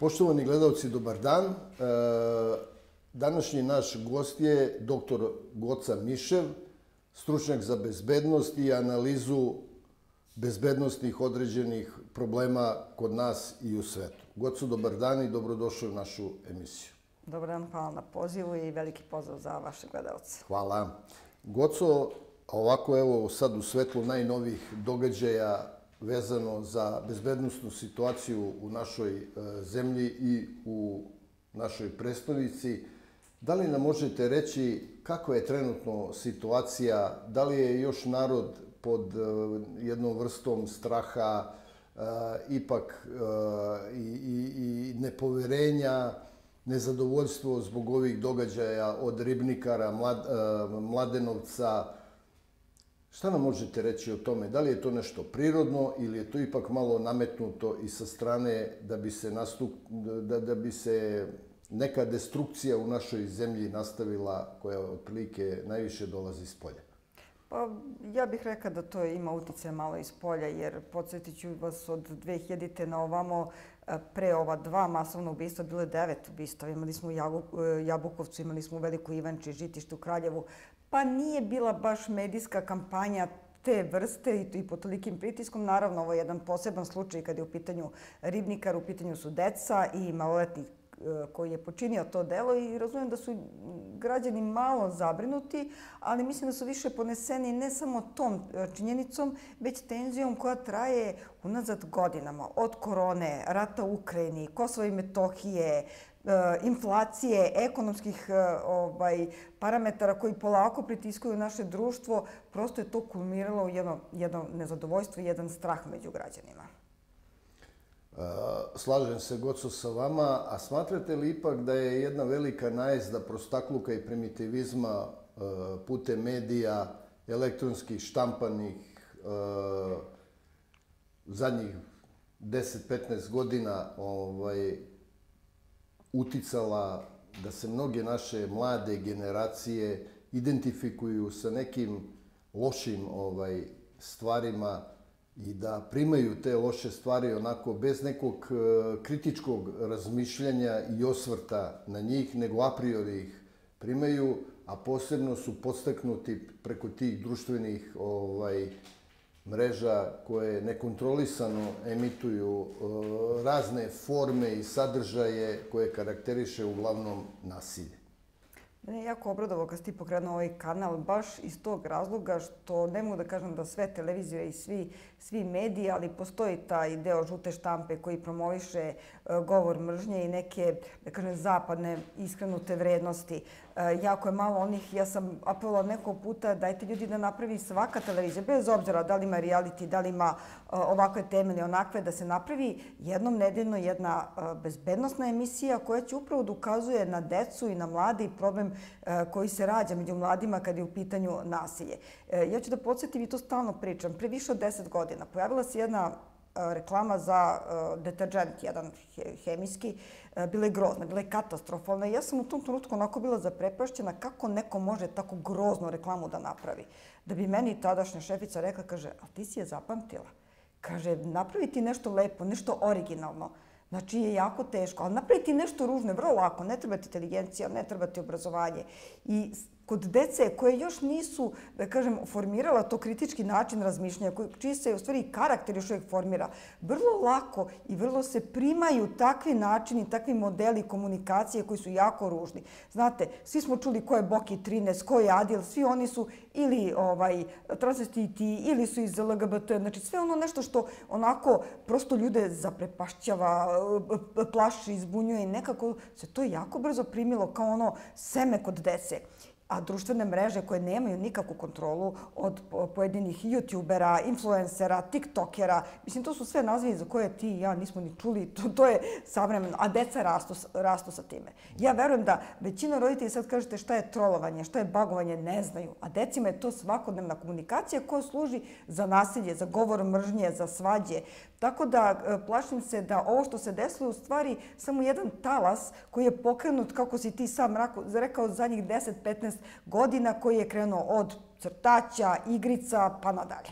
Poštovani gledalci, dobar dan. Današnji naš gost je dr. Goca Mišev, stručnjak za bezbednost i analizu bezbednostnih određenih problema kod nas i u svetu. Goco, dobar dan i dobrodošli u našu emisiju. Dobar dan, hvala na pozivu i veliki pozdrav za vaše gledalce. Hvala. Goco, ovako evo sad u svetlu najnovijih događaja vezano za bezbednosnu situaciju u našoj zemlji i u našoj prestonici, da li nam možete reći kakva je trenutno situacija, da li je još narod pod jednom vrstom straha, ipak i nepoverenja, nezadovoljstvo zbog ovih događaja od Ribnikara, Mladenovca. Šta nam možete reći o tome? Da li je to nešto prirodno ili je to ipak malo nametnuto i sa strane da bi se neka destrukcija u našoj zemlji nastavila, koja otprilike najviše dolazi iz polja? Pa ja bih rekla da to ima utjecaj malo iz polja, jer podsjetit ću vas od 2000. na ovamo, pre ova 2 masovna ubistva, bilo je 9 ubistva. Imali smo u Jabukovcu, imali smo u Velikoj Ivanči, Žitištu, Kraljevu. Pa nije bila baš medijska kampanja te vrste i pod tolikim pritiskom. Naravno, ovo je jedan poseban slučaj kad je u pitanju Ribnikar, u pitanju su deca i maloletnik koji je počinio to delo i razumijem da su građani malo zabrinuti, ali mislim da su više poneseni ne samo tom činjenicom, već tenzijom koja traje unazad godinama. Od korone, rata u Ukrajini, Kosova i Metohije, inflacije, ekonomskih parametara koji polako pritiskuju naše društvo, prosto je to kulminiralo u jedno nezadovoljstvo i jedan strah među građanima. Slažem se, Goco, sa vama, a smatrate li ipak da je jedna velika najezda prostakluka i primitivizma putem medija, elektronskih, štampanih, zadnjih 10-15 godina uticala da se mnoge naše mlade generacije identifikuju sa nekim lošim stvarima i da primaju te loše stvari onako bez nekog kritičkog razmišljanja i osvrta na njih, nego a priori ih primaju, a posebno su podstaknuti preko tih društvenih mreža koje nekontrolisano emituju razne forme i sadržaje koje karakteriše uglavnom nasilje. Mene je jako obradovalo kad si ti pokrenuo ovaj kanal, baš iz tog razloga što ne mogu da kažem da sve televizije i svi mediji, ali postoji taj deo žute štampe koji promoviše govor mržnje i neke, da kažem, zapadne iskrenute vrednosti. Jako je malo onih, ja sam apelovala neko puta, dajte ljudi da napravi svaka televizija, bez obzira da li ima reality, da li ima ovakve teme ili onakve, da se napravi jednom nedeljno jedna bezbednosna emisija koja će upravo da ukazuje na decu i na mlade i problem koji se rađa među mladima kad je u pitanju nasilje. Ja ću da podsjetim i to stalno pričam. Pre više od 10 godina pojavila se jedna reklama za deterdžent, jedan hemijski. Bila je grozna, bila je katastrofalna. Ja sam u tom trenutku onako bila zaprepašćena kako neko može tako groznu reklamu da napravi. Da bi meni tadašnja šefica rekla, kaže, ali ti si je zapamtila. Kaže, napravi ti nešto lepo, nešto originalno. Znači je jako teško, ali napraviti nešto ružno je vrlo lako. Ne treba ti inteligencija, ne treba ti obrazovanje. I kod dece koje još nisu, da kažem, formirala to kritički način razmišljanja, čiji se u stvari karakter još uvijek formira, vrlo lako i vrlo se primaju takvi načini, takvi modeli komunikacije koji su jako ružni. Znate, svi smo čuli ko je Boki 13, ko je Adil, svi oni su ili transvestiti ili su iz LGBT, znači sve ono nešto što onako prosto ljude zaprepašćava, plaši, izbunjuje i nekako se to jako brzo primilo kao ono seme kod dece. A društvene mreže koje nemaju nikakvu kontrolu od pojedinih youtubera, influencera, tiktokera, mislim, to su sve nazivi za koje ti i ja nismo ni čuli, to je savremeno, a deca rastu sa time. Ja verujem da većina roditelja, sad kažete šta je trolovanje, šta je bagovanje, ne znaju, a decima je to svakodnevna komunikacija koja služi za nasilje, za govor mržnje, za svađe. Tako da plašim se da ovo što se desilo u stvari samo jedan talas koji je pokrenut, kako si ti sam rekao, zadnjih 10-15 godina, koji je krenuo od crtaća, igrica pa nadalje.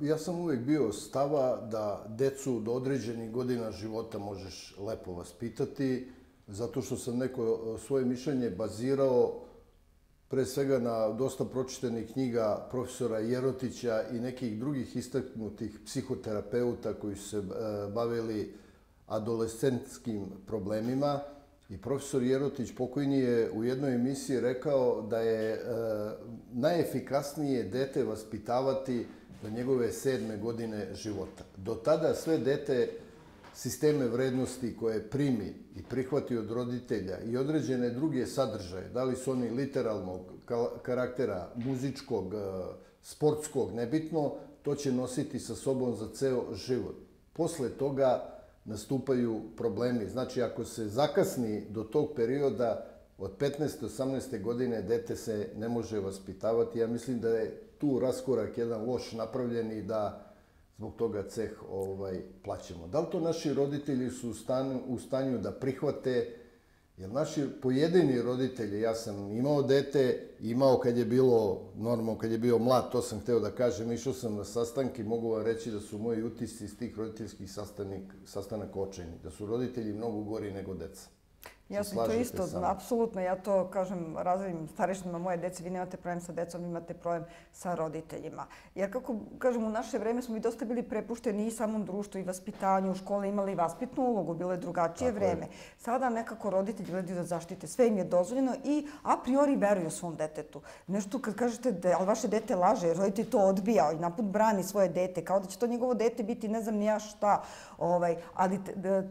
Ja sam uvijek bio stava da decu do određenih godina života možeš lepo vaspitati, zato što sam neko svoje mišljenje bazirao pre svega na dosta pročitanih knjiga profesora Jerotića i nekih drugih istaknutih psihoterapeuta koji su se bavili adolescentskim problemima. I profesor Jerotić pokojni je u jednoj emisiji rekao da je najefikasnije dete vaspitavati do njegove 7. godine života. Do tada sve dete sisteme vrednosti koje primi i prihvati od roditelja i određene druge sadržaje, da li su oni literalnog karaktera, muzičkog, sportskog, nebitno, to će nositi sa sobom za ceo život. Posle toga nastupaju problemi. Znači, ako se zakasni do tog perioda, od 15. 18. godine dete se ne može vaspitavati. Ja mislim da je tu raskorak jedan loš napravljen i da zbog toga ceh plaćamo. Da li to naši roditelji su u stanju da prihvate? Jer naši pojedini roditelji, ja sam imao dete, imao kad je bilo normalno, kad je bio mlad, to sam hteo da kažem, išao sam na sastanke, mogu vam reći da su moji utisci iz tih roditeljskih sastanaka očajni, da su roditelji mnogo gori nego deca. Ja sam to isto, apsolutno, ja to kažem razrednim starešinama moje dece, vi nemate problem sa decom, imate problem sa roditeljima. Jer kako kažem, u naše vreme smo mi dosta bili prepušteni i samom društvu i vaspitanju, u škole imali vaspitnu ulogu, bilo je drugačije vreme. Sada nekako roditelji gledaju da zaštite, sve im je dozvoljeno i a priori veruju svom detetu. Nešto kad kažete, ali vaše dete laže, roditelj to odbija i naput brani svoje dete, kao da će to njegovo dete biti ne znam ni ja šta. Ali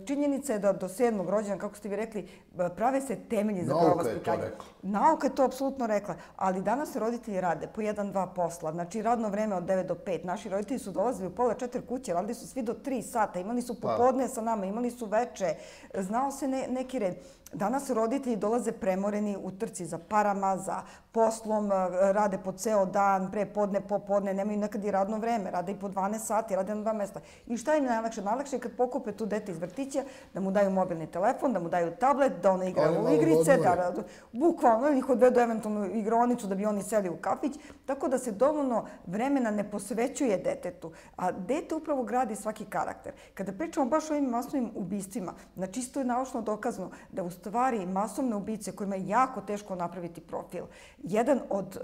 činjenica je da do 7. rođena, kako ste vi rekli, prave se temelji za pravo vaspitanje. Nauka je to apsolutno rekla. Ali danas roditelji rade po 1-2 posla. Znači radno vreme od 9 do 5. Naši roditelji su dolazili u pola 4 kuće, radili su svi do 3 sata. Imali su popodne sa nama, imali su veče. Znao se neki red. Danas roditelji dolaze premoreni u trci za parama, za poslom, rade po ceo dan, pre podne, popodne, nemaju nekad i radno vreme, rade i po 12 sati, rade na 2 mesta. I šta im najlakše? Najlakše je kad pokupe tu dete iz vrtića, da mu daju mobilni telefon, da mu daju tablet, da ona igra u igrice, da bukvalno ih odvedu eventualnu igronicu da bi oni seli u kafić, tako da se dovoljno vremena ne posvećuje detetu. A dete upravo gradi svaki karakter. Kada pričamo baš o ovim masovnim ubistvima, znači isto je naučno dokazano da u stvari masovne ubice kojima je jako teško napraviti profil, jedan od,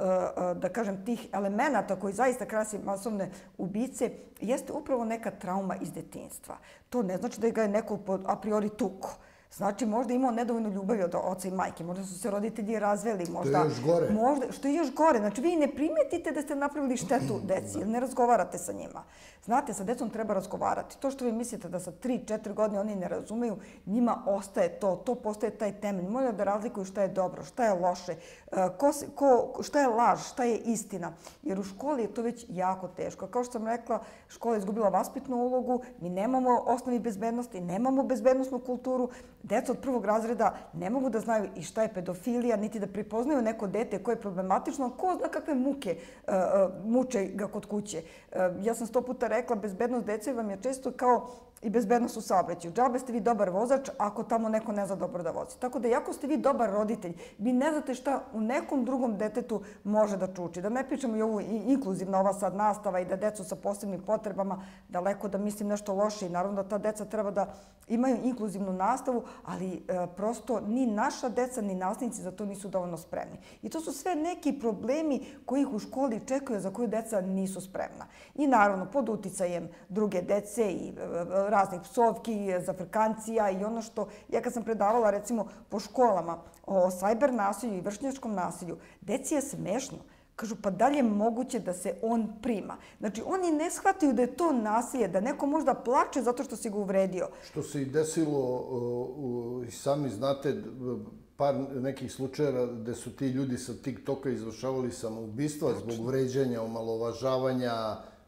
da kažem, tih elemenata koji zaista krasi masovne ubice jeste upravo neka trauma iz detinjstva. To ne znači da ga je neko a priori tuko. Znači, možda imao nedovoljno ljubavi od oca i majke, možda su se roditelji razveli, možda... To je još gore. Što je još gore. Znači, vi ne primetite da ste napravili štetu deci, jer ne razgovarate sa njima. Znate, sa decom treba razgovarati. To što vi mislite da sa 3-4 godine oni ne razumeju, njima ostaje to postaje taj temelj. Moraju da razlikuju šta je dobro, šta je loše, šta je laž, šta je istina. Jer u školi je to već jako teško. Kao što sam rekla, škola je izgubila vaspitnu ulogu, mi nemamo osnovi bezbednosti, nemamo bezbednosnu kulturu. Deca od 1. razreda ne mogu da znaju i šta je pedofilija, niti da prepoznaju neko dete koje je problematično, ko zna kakve muke muče ga kod kuće. Ja sam 100 puta rekla, bezbednost dece vam je često kao i bezbednost u saobraćaju. Džabe ste vi dobar vozač ako tamo neko ne zna dobro da vozi. Tako da, iako ste vi dobar roditelj, vi ne znate šta u nekom drugom detetu može da čuči. Da ne pričamo i ovu inkluzivna ova sad nastava i da decu sa posebnim potrebama, daleko da mislim nešto loše i naravno da ta deca treba da imaju inkluzivnu nastavu, ali prosto ni naša deca ni nastavnici za to nisu dovoljno spremni. I to su sve neki problemi koji ih u školi čekaju, za koju deca nisu spremna. I naravno, pod uticajem druge dece i raznih psovki, zafrkancija i ono što, ja kad sam predavala recimo po školama o sajber nasilju i vršnjačkom nasilju, deci je smešno. Kažu, pa da li je moguće da se on prima? Znači, oni ne shvataju da je to nasilje, da neko možda plače zato što si ga uvredio. Što se i desilo, i sami znate, par nekih slučajeva gde su ti ljudi sa TikToka izvršavali samoubistva zbog vređanja, omalovažavanja,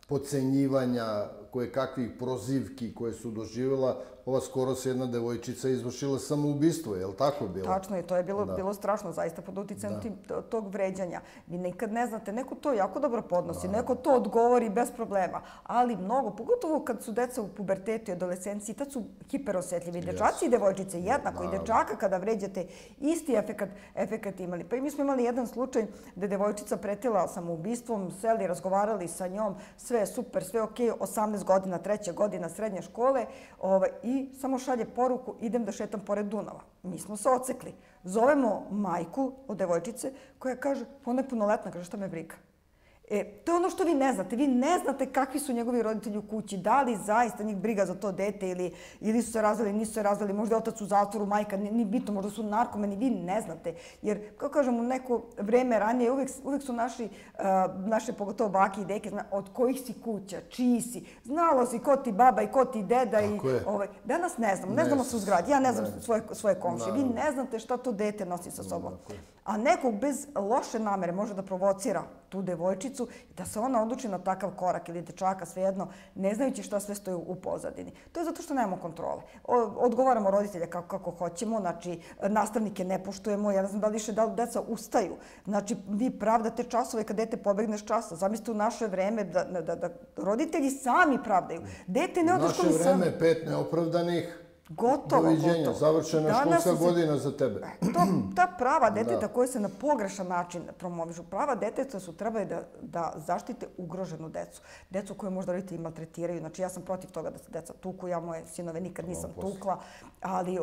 podcenjivanja, koje kakvih prozivki koje su doživjela, ova skoro se jedna devojčica izvršila samoubistvo, je li tako bilo? Tačno je, to je bilo strašno, zaista pod uticajem tog vređanja. Vi nikad ne znate, neko to jako dobro podnosi, neko to odgovori bez problema, ali mnogo, pogotovo kad su deca u pubertetu i adolescenciji, tad su hiperosetljivi. Dečaci i devojčice jednako, i dečaka kada vređate, isti efekat imali. Pa i mi smo imali jedan slučaj da je devojčica pretila samoubistvom, seli, razgovarali sa njom, sve je super, sve je okej, 18 godina, 3. godina srednje škole i samo šalje poruku, idem da šetam pored Dunava. Mi smo se ocekli. Zovemo majku od devojčice koja kaže, ona je punoletna, kaže, šta me briga. To je ono što vi ne znate. Vi ne znate kakvi su njegovi roditelji u kući. Da li zaista njih briga za to dete ili su se razveli, nisu se razveli, možda je otac u zatvoru, majka, ni bitno, možda su narkomani, vi ne znate. Jer, kao kažem, u neko vreme ranije uvek su naše, pogotovo bake i deke, od kojih si kuća, čiji si. Znalo si ko ti baba i ko ti deda. Danas ne znamo. Ne znamo se u zgradi. Ja ne znam svoje komšije. Vi ne znate šta to dete nosi sa sobom. A nekog bez loše namere može da provocira tu devojčicu i da se ona odluči na takav korak ili dečaka, svejedno, ne znajući šta sve stoji u pozadini. To je zato što nemamo kontrole. Odgovaramo roditelja kako hoćemo, znači nastavnike ne poštujemo, ja ne znam da li više deca ustaju. Znači, vi pravdate časove kad dete pobegne s časa. Zamislite u naše vreme da roditelji sami pravdaju. Dete ne ode u školu sami. U naše vreme 5 neopravdanih. Gotovo. Doviđenja, završena školska godina za tebe. Ta prava deteta koje se na pogrešan način promovišu, prava deteta su trebali da zaštite ugroženu decu. Decu koje možda roditelji maltretiraju. Znači, ja sam protiv toga da se deca tuku, ja moje sinove nikad nisam tukla, ali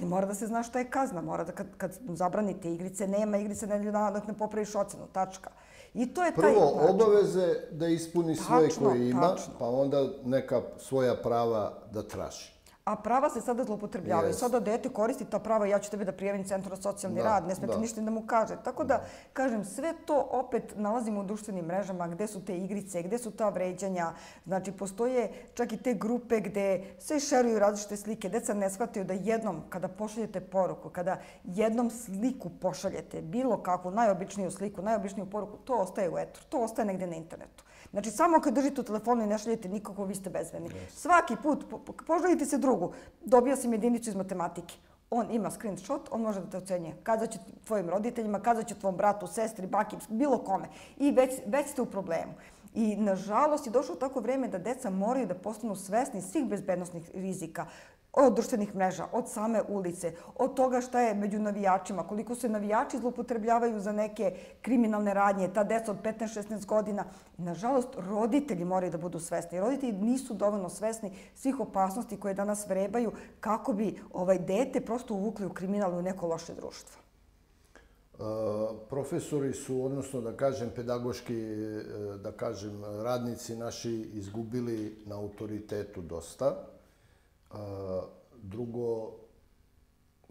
mora da se zna šta je kazna. Mora da kad zabranite igrice, nema igrice dok ne popraviš ocenu, tačka. I to je taj prvo, obaveze da ispuni svoje koje ima, pa onda neka svoja prava da traži. A prava se sada zloupotrebljavaju. Sada dete koristi ta prava, ja ću tebe da prijavim Centru za socijalni rad, ne smete ništa da mu kaže. Tako da, kažem, sve to opet nalazimo u društvenim mrežama, gde su te igrice, gde su ta vređanja. Znači, postoje čak i te grupe gde se šeruju različite slike. Deca ne shvataju da jednom, kada pošaljete poruku, kada jednom sliku pošaljete, bilo kakvu, najobičniju sliku, najobičniju poruku, to ostaje u etru, to ostaje negde na internetu. Znači, samo kad držite u telefonu i ne šaljete nikako, vi ste bezbedni. Svaki put, poželite se drugu, dobio sam jedinicu iz matematike. On ima screenshot, on može da te ocenjuje. Kazat će tvojim roditeljima, kazat će tvom bratu, sestri, baki, bilo kome. I već ste u problemu. I, nažalost, je došlo tako vreme da deca moraju da postanu svesni svih bezbednosnih rizika. Od društvenih mreža, od same ulice, od toga šta je među navijačima, koliko se navijači zloupotrebljavaju za neke kriminalne radnje, ta deca od 15-16 godina. Nažalost, roditelji moraju da budu svesni. Roditelji nisu dovoljno svesni svih opasnosti koje danas vrebaju kako bi dete prosto uvukli u kriminal u neko loše društvo. Profesori su, odnosno da kažem pedagoški, da kažem radnici naši izgubili na autoritetu dosta. Drugo,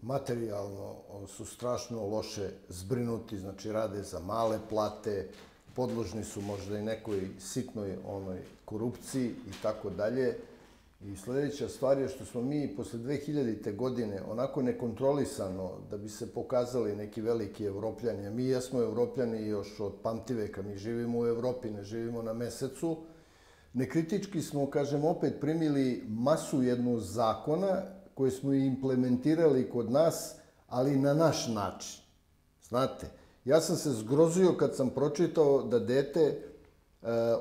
materijalno su strašno loše zbrinuti, znači rade za male plate, podložni su možda i nekoj sitnoj korupciji i tako dalje. I sljedeća stvar je što smo mi posle 2000. godine onako nekontrolisano, da bi se pokazali neki veliki Evropljani, a mi jesmo Evropljani još od pamtiveka, mi živimo u Evropi, ne živimo na mesecu, nekritički smo, kažem, opet primili masu jednu zakona koje smo implementirali kod nas, ali na naš način. Znate, ja sam se zgrozio kad sam pročitao da dete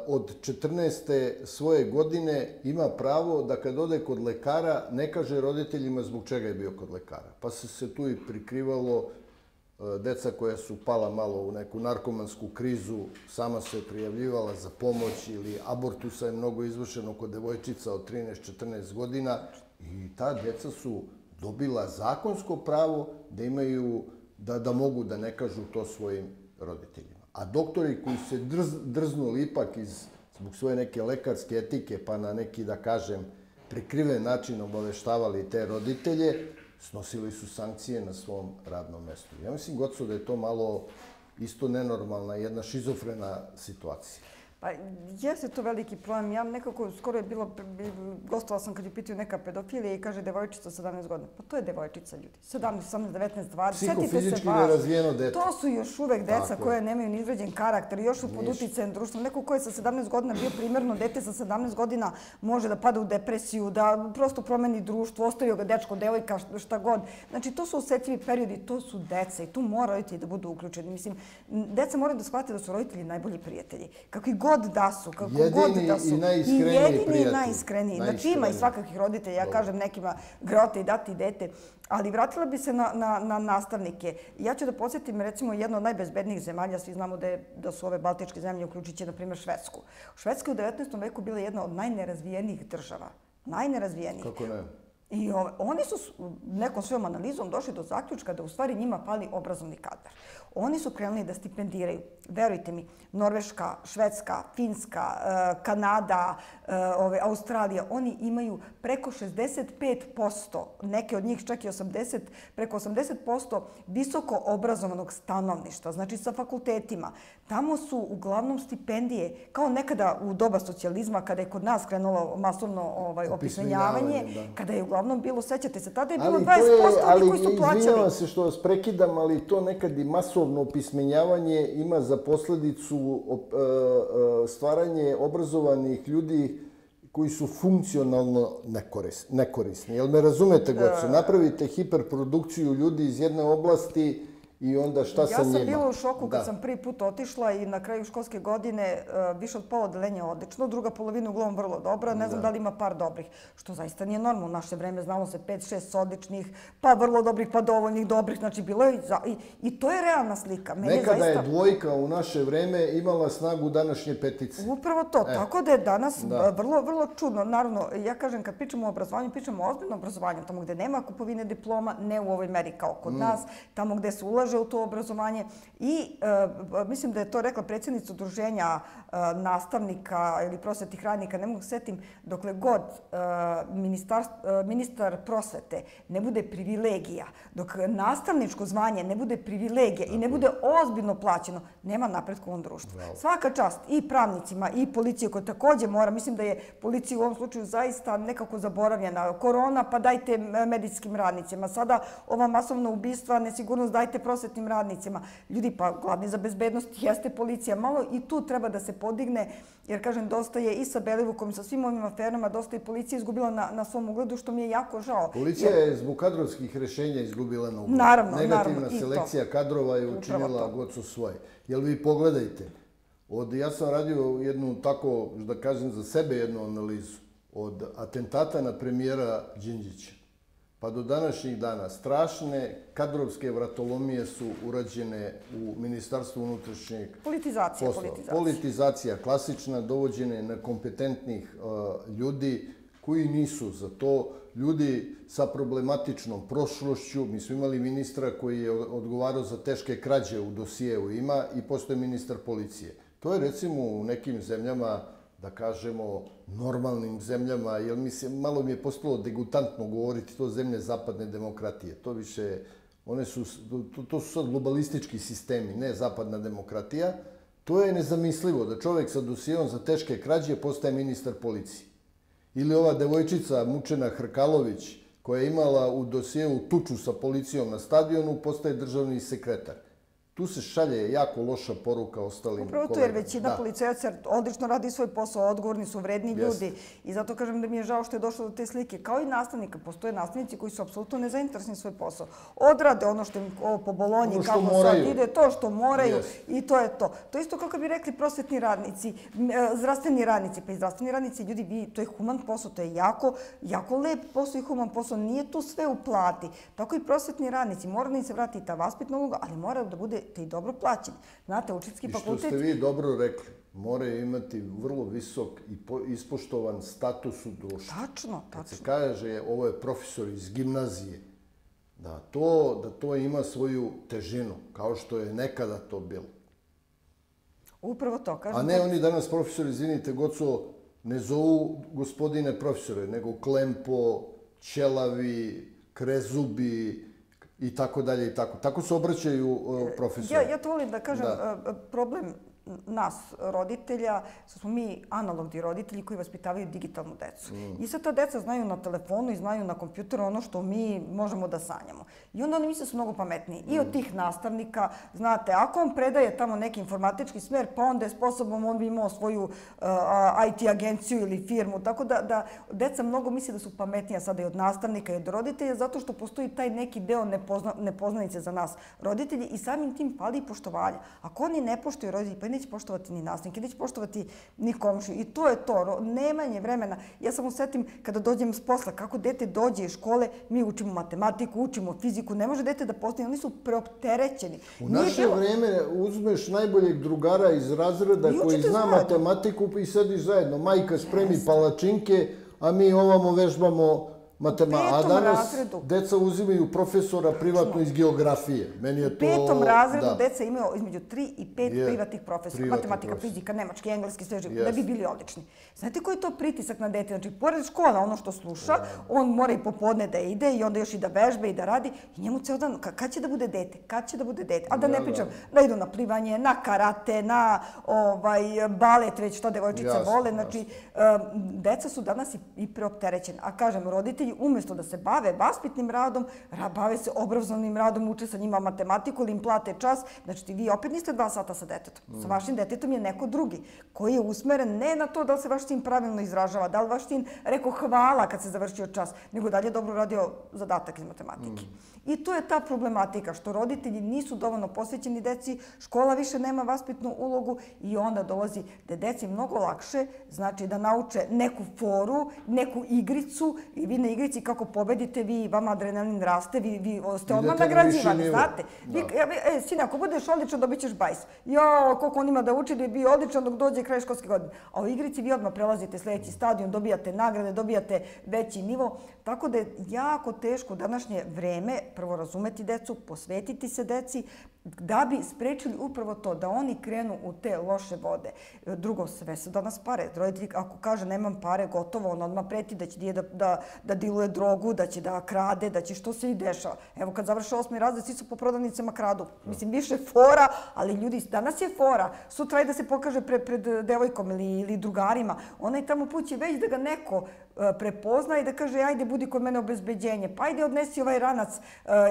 od 14. svoje godine ima pravo da kad ode kod lekara ne kaže roditeljima zbog čega je bio kod lekara. Pa se tu i prikrivalo deca koja su pala malo u neku narkomansku krizu, sama se prijavljivala za pomoć ili abortusa je mnogo izvršeno kod devojčica od 13-14 godina i ta deca su dobila zakonsko pravo da imaju, da mogu da ne kažu to svojim roditeljima. A doktori koji se drznuli ipak zbog svoje neke lekarske etike pa na neki, da kažem, prikriven način obaveštavali te roditelje, snosili su sankcije na svom radnom mestu. Ja mislim, Goco, da je to malo isto nenormalna, jedna šizofrena situacija. Pa jeste to veliki problem. Ja nekako, skoro je bilo, gostovala sam kad je pitaju neka pedofilija i kaže devojčica 17 godina. Pa to je devojčica, ljudi. 17, 18, 19, 20. Psihofizički nerazvijeno dete. To su još uvek deca koje nemaju ni izgrađen karakter, još su pod uticajem društva. Neko ko je sa 17 godina bio primerno dete sa 17 godina može da pada u depresiju, da prosto promeni društvo, ostavio ga dečko, devojka, šta god. Znači, to su osetljivi periodi, to su deca i tu mora roditelji da budu uključeni. Mislim, deca moraju da shvate da su roditelji najbolji prijatelji. Kakvi god da su, kako god da su. I jedini i najiskreniji. Znači, ima i svakakvih roditelja, ja kažem nekima grote i dati dete. Ali vratila bi se na nastavnike. Ja ću da podsjetim, recimo, jedno od najbezbednijih zemalja, svi znamo da su ove baltičke zemlje, uključujući, na primjer, Švedsku. Švedska je u 19. veku bila jedna od najnerazvijenijih država. Najnerazvijenijih. Kako ne? I oni su nekom svojom analizom došli do zaključka da u stvari njima fali obrazovni kadar. Oni su krenuli da stipendiraju. Verujte mi, Norveška, Švedska, Finska, Kanada, Australija, oni imaju preko 65%, neke od njih čak i 80%, preko 80% visoko obrazovanog stanovništva, znači sa fakultetima. Tamo su uglavnom stipendije, kao nekada u doba socijalizma, kada je kod nas krenulo masovno opismenjavanje, kada je uglavnom bilo, sećate se, tada je bilo 20% oni koji su plaćali. Izvinjavam se što vas prekidam, ali to nekad i masovno opismenjavanje ima za posledicu stvaranje obrazovanih ljudi koji su funkcionalno nekorisni. Jel me razumete, Goco? Napravite hiperprodukciju ljudi iz jedne oblasti i onda šta sa njima? Ja sam bila u šoku kad sam prvi put otišla i na kraju školske godine više od pola odeljenja odlično, druga polovina uglavnom vrlo dobra, ne znam da li ima par dobrih, što zaista nije normalno. U naše vreme znalo se 5-6 odličnih, pa vrlo dobrih, pa dovoljnih dobrih, znači bilo je i to je realna slika. Nekada je dvojka u naše vreme imala snagu današnje petice. Upravo to, tako da je danas vrlo, vrlo čudno. Naravno, ja kažem, kad pričamo o obrazovanju, pričamo o ozbiljnom obrazovanju, tamo gde nema kupovine diploma, ne u ovoj meri kao kod nas, tamo gde se ulaže u to obrazovanje i mislim da je to rekla predsjednica udruženja nastavnika ili prosvetnih radnika, ne mogu setim, dokle god ministar prosvete ne bude privilegija, dok nastavničko zvanje ne bude privilegija i ne bude ozbiljno plaćeno, nema napretka u ovom društvu. Svaka čast i pravnicima i policiji koja također mora, mislim da je policija u ovom slučaju zaista nekako zaboravljena. Korona, pa dajte medicinskim radnicima. Sada ova masovna ubistva, nesigurnost, dajte prosvetnim radnicima. Ljudi, pa glavni za bezbednost jeste policija. Malo i tu treba da se podigne, jer, kažem, dosta je i sa Belivukom i sa svim ovim aferama, dosta je policija izgubila na svom ugledu, što mi je jako žao. Policija je zbog kadrovskih rešenja izgubila na ugledu. Naravno, negativna selekcija kadrova je učinila Gocu svoje. Jel vi pogledajte, ja sam radio jednu tako, da kažem za sebe jednu analizu, od atentata na premijera Đinđića pa do današnjih dana strašne kadrovske vratolomije su urađene u Ministarstvu unutrašnjeg posla. Politizacija klasična, dovođene nekompetentnih ljudi koji nisu za to, ljudi sa problematičnom prošlošću. Mi smo imali ministra koji je odgovarao za teške krađe u dosijeu ima i postoje ministar policije. To je recimo u nekim zemljama, da kažemo, normalnim zemljama, jer malo mi je postalo degutantno govoriti to zemlje zapadne demokratije. To više, to su sad globalistički sistemi, ne zapadna demokratija. To je nezamislivo da čovjek sa dosijeom za teške krađe postaje ministar policije. Ili ova devojčica Mučena Hrkalović, koja je imala u dosijevu tuču sa policijom na stadionu, postaje državni sekretar. Tu se šalje jako loša poruka ostalim kolegama. Upravo to, jer većina policajaca odlično radi svoj posao, odgovorni su, vredni ljudi. I zato kažem da mi je žao što je došlo do te slike. Kao i nastavnika, postoje nastavnici koji su apsolutno nezainteresni svoj posao. Odrade ono što im po Bolonji, kako sad ide, to što moraju i to je to. To isto kako bi rekli prosvetni radnici, zdravstveni radnici. Pa i zdravstveni radnici, ljudi, to je human posao, to je jako lep posao i human posao. Nije tu sve u plati. Tako i prosvetni radnici. Mora da im se vrati ta vaspitna uloga, ali mora da bude i dobro plaćen. Znate, učiteljski fakultet... I što ste vi dobro rekli, moraju imati vrlo visok i ispoštovan status u društvu. Tačno. Kad se kaže ovo je profesor iz gimnazije, da to ima svoju težinu, kao što je nekada to bilo. Upravo to, kažem. A ne oni danas profesori, izvinite, Goco, ne zovu gospodine profesore, nego Klempo, Ćelavi, Krezubi, i tako dalje i tako. Tako se obraćaju profesori. Ja to volim da kažem, problem nas roditelja, smo mi analogni roditelji koji vaspitavaju digitalnu decu. I sad ta deca znaju na telefonu i znaju na kompjuteru ono što mi možemo da sanjamo. I onda oni misle su mnogo pametniji. I od tih nastavnika, znate, ako on predaje tamo neki informatički smer, pa onda je sposoban, on bi imao svoju IT agenciju ili firmu. Tako da deca mnogo misle da su pametnija sada i od nastavnika i od roditelja, zato što postoji taj neki deo nepoznanice za nas roditelji i samim tim pali i poštovanja. Ako oni ne poštuju roditelji, pa neće poštovati ni nastavnike, neće poštovati ni komšiju. I to je to, nemanje vremena. Ja samo setim kada dođem s posla, kako dete dođe iz škole, mi učimo matematiku, učimo fiziku, ne može dete da postane, oni su preopterećeni. U naše vreme uzmeš najboljeg drugara iz razreda koji zna matematiku i sediš zajedno. Majka spremi palačinke, a mi ovamo vežbamo matematiku. A danas deca uzimaju profesora privatno iz geografije. U petom razredu deca imaju između 3 i 5 privatnih profesora. Matematika, fizika, nemački, engleski, sve živo, da bi bili odlični. Znate koji je to pritisak na dete? Znači, pored škola, ono što sluša, on mora i popodne da ide i onda još i da vežbe i da radi. I njemu ceo dan, kad će da bude dete? Kad će da bude dete? A da ne pričam, da idu na plivanje, na karate, na balet, već što devojčice vole. Znači, deca su danas i preopterećene. A kažem, roditelji umjesto da se bave vaspitnim radom, bave se obrazovnim radom, uče sa njima matematiku ili im plate čas. Znači, vi opet niste 2 sata sa detetom. Sa vašim detetom je neko drugi koji je usmeren ne na to da li se vaš sin pravilno izražava, da li vaš sin rekao hvala kad se završio čas, nego da li je dobro radio zadatak iz matematike. I to je ta problematika, što roditelji nisu dovoljno posvećeni deci, škola više nema vaspitnu ulogu i onda dolazi da deci mnogo lakše, znači da nauče neku foru, neku igricu i vi na igrici kako pobedite, vama adrenalin raste, vi ste odmah nagrađivani, znate. Sine, ako budeš odličan, dobit ćeš bajs. Jo, koliko on ima da uči da je bio odličan dok dođe kraj školske godine. A u igrici vi odmah prelazite sljedeći stadion, dobijate nagrade, dobijate veći nivo. Tako da je jako teško u današnje vreme prvo razumeti decu, posvetiti se deci, da bi sprečili upravo to, da oni krenu u te loše vode. Drugo, sve su danas pare. Roditelj, ako kaže nemam pare, gotovo, on odmah preti da će da diluje drogu, da će da krade, da će što se i dešava. Evo, kad završe 8. razred, svi su po prodavnicama kradu. Mislim, više fora, ali ljudi, danas je fora. Sutra je da se pokaže pred devojkom ili drugarima. Onaj tamo put će već da ga neko prepozna i da kaže ajde budi kod mene obezbeđenje, pa ajde odnesi ovaj ranac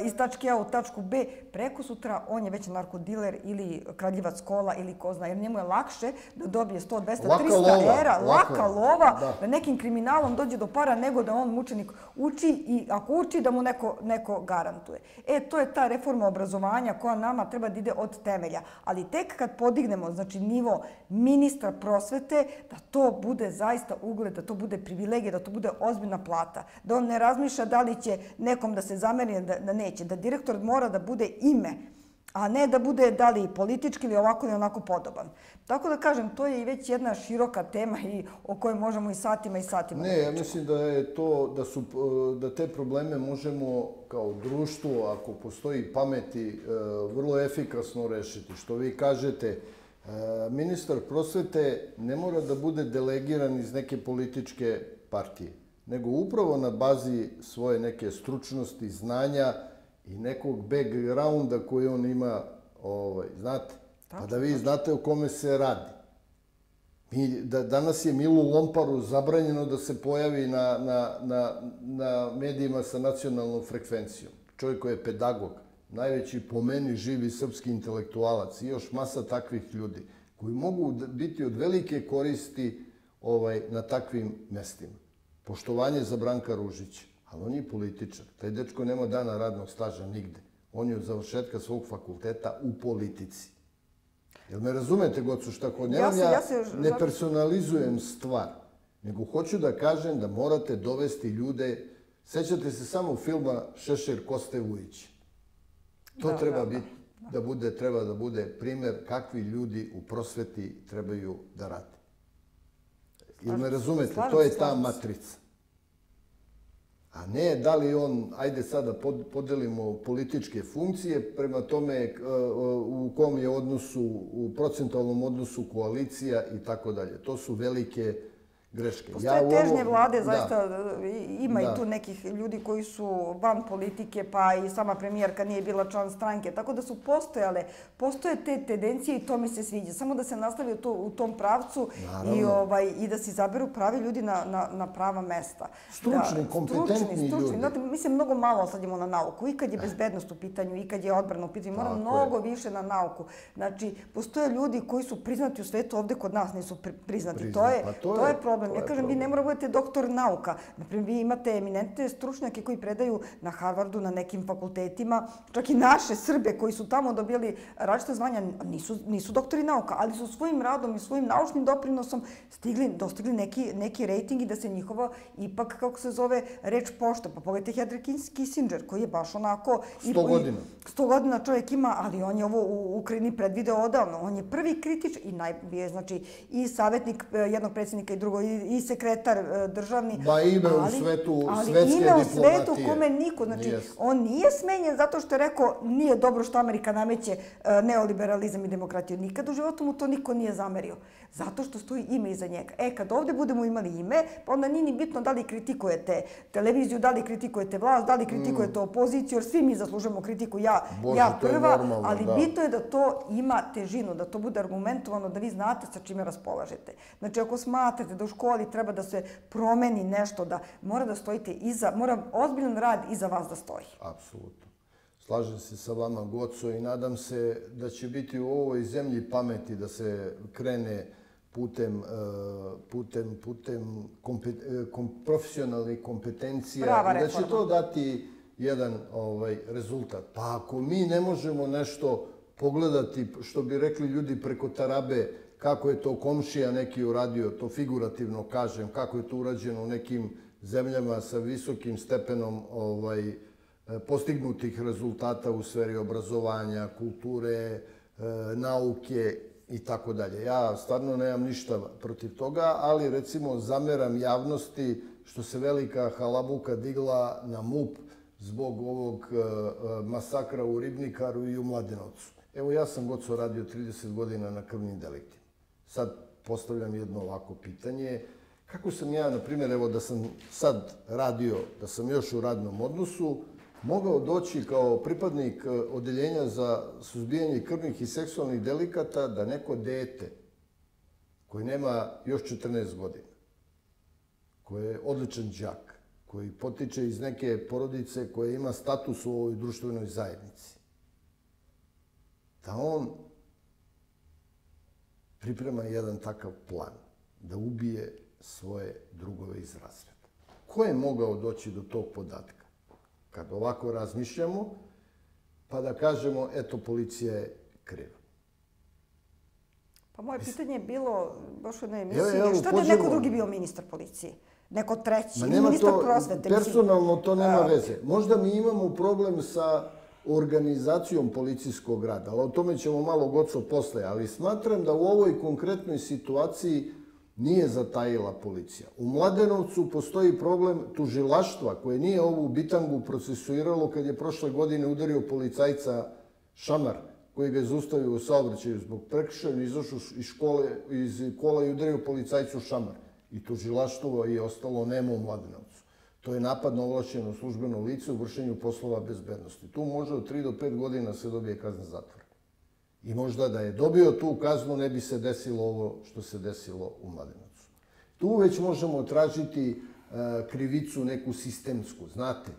iz tačke A u tačku B. Preko sutra on je već narkodiler ili kradljivac kola ili ko zna, jer njemu je lakše da dobije 100, 200, 300 era, laka lova, da nekim kriminalom dođe do para nego da on mučenik uči i ako uči da mu neko garantuje. To je ta reforma obrazovanja koja nama treba da ide od temelja. Ali tek kad podignemo, znači nivo ministra prosvete, da to bude zaista ugled, da to bude privilegija, da to bude ozbiljna plata, da on ne razmišlja da li će nekom da se zameri, da neće, da direktor mora da bude ime, a ne da bude da li politički ili ovako ili onako podoban. Tako da kažem, to je i već jedna široka tema i o kojoj možemo i satima i satima. Ne, ja mislim da je to, da te probleme možemo kao društvo, ako postoji pameti, vrlo efikasno rešiti. Što vi kažete, ministar prosvete ne mora da bude delegiran iz neke političke partije, nego upravo na bazi svoje neke stručnosti, znanja i nekog backgrounda koji on ima, znate, pa da vi znate o kome se radi. Danas je Milu Lomparu zabranjeno da se pojavi na medijima sa nacionalnom frekvencijom. Čovjek koji je pedagog, najveći po meni živi srpski intelektualac i još masa takvih ljudi koji mogu biti od velike koristi na takvim mestima. Poštovanje za Branka Ružića, ali on je političar. Taj dečko nema dana radnog staža nigde. On je od završetka svog fakulteta u politici. Jel me razumete, Gocu, šta hoću? Ja ne personalizujem stvar, nego hoću da kažem da morate dovesti ljude. Sećate se samo filma Šešelj Koste Vujić. To treba da bude primjer kakvi ljudi u prosveti trebaju da rade. Jel me razumete? To je ta matrica. A ne da li on, ajde sada podelimo političke funkcije, prema tome u kom je odnosu, u procentualnom odnosu koalicija i tako dalje. To su velike greške. Postoje težnje vlade, zaista ima i tu nekih ljudi koji su van politike, pa i sama premijerka nije bila član stranke, tako da su postoje te tendencije i to mi se sviđa. Samo da se nastavi u tom pravcu i da se izaberu pravi ljudi na prava mesta. Stručni, kompetentni ljudi. Znate, mislim, mnogo malo osadimo na nauku. I kad je bezbednost u pitanju, i kad je odbrana u pitanju, mora mnogo više na nauku. Znači, postoje ljudi koji su priznati u svetu, ovde kod nas nisu priznati. To je problem. Ja kažem, vi ne mora budete doktor nauka. Naprimjer, vi imate eminentne stručnjake koji predaju na Harvardu, na nekim fakultetima, čak i naše Srbe koji su tamo dobili različite zvanja, nisu doktori nauka, ali su svojim radom i svojim naučnim doprinosom dostigli neki rejting i da se njihova, ipak, kako se zove, reč pošta. Pa pogledajte Henry Kissinger, koji je baš onako... 100 godina. 100 godina čovjek ima, ali on je ovo u Ukrajini predvideo odavno. On je prvi kritič i bio je, znači, i savjetnik jednog predsjednika i drugog, i sekretar državni. Ba ime u svetu svetske diplomatije. Ali ime u svetu kome niko. Znači, on nije smenjen zato što je rekao nije dobro što Amerika nameće neoliberalizam i demokratiju. Nikad u životu mu to niko nije zamerio. Zato što stoji ime iza njega. Kad ovdje budemo imali ime, pa onda nije ni bitno da li kritikujete televiziju, da li kritikujete vlast, da li kritikujete opoziciju, jer svi mi zaslužujemo kritiku, ja prva, ali bitno je da to ima težinu, da to bude argumentovano, da vi znate sa čime raspolažete. Znači, ako smatrate da u školi treba da se promeni nešto, da mora da stojite iza, mora ozbiljan rad iza vas da stoji. Apsolutno. Slažem se sa vama, Goco, i nadam se da će biti u ovoj zemlji pameti da se krene putem profesionalnih kompetencija i da će to dati jedan rezultat. Pa ako mi ne možemo nešto pogledati, što bi rekli ljudi preko tarabe, kako je to komšija neki uradio, to figurativno kažem, kako je to urađeno u nekim zemljama sa visokim stepenom postignutih rezultata u sferi obrazovanja, kulture, nauke i tako dalje. Ja stvarno nemam ništa protiv toga, ali recimo zameram javnosti što se velika halabuka digla na MUP zbog ovog masakra u Ribnikaru i u Mladenovcu. Evo, ja sam, Goco, radio 30 godina na krvnim deliktima. Sad postavljam jedno ovako pitanje. Kako sam ja, na primjer, evo da sam sad radio, da sam još u radnom odnosu, mogao doći kao pripadnik odeljenja za suzbijanje krvnih i seksualnih delikata da neko dete koji nema još 14 godina, koji je odličan đak, koji potiče iz neke porodice koja ima status u ovoj društvenoj zajednici, da on priprema jedan takav plan da ubije svoje drugove iz razreda. Ko je mogao doći do tog podatka? Kad ovako razmišljamo, pa da kažemo, eto, policija je kriva. Pa moje pitanje je bilo, baš u jednoj emisiji, šta da je neko drugi bio ministar policije? Neko treći, ministar prosvete? Personalno to nema veze. Možda mi imamo problem sa organizacijom policijskog rada, ali o tome ćemo malo, Goco, posle. Ali smatram da u ovoj konkretnoj situaciji nije zatajila policija. U Mladenovcu postoji problem tužilaštva koje nije ovu bitangu procesuiralo kad je prošle godine udario policajca Šamar, koji ga je zaustavio u saobraćaju zbog prekršaja, izašao iz kola i udario policajcu Šamar. I tužilaštvo je ostalo nemo u Mladenovcu. To je napad na ovlašćeno službeno lice u vršenju poslova bezbednosti. Tu može od 3 do 5 godina se dobije kazna zatvora. I možda da je dobio tu kaznu ne bi se desilo ovo što se desilo u Mladenovcu. Tu već možemo tražiti krivicu neku sistemsku, znate.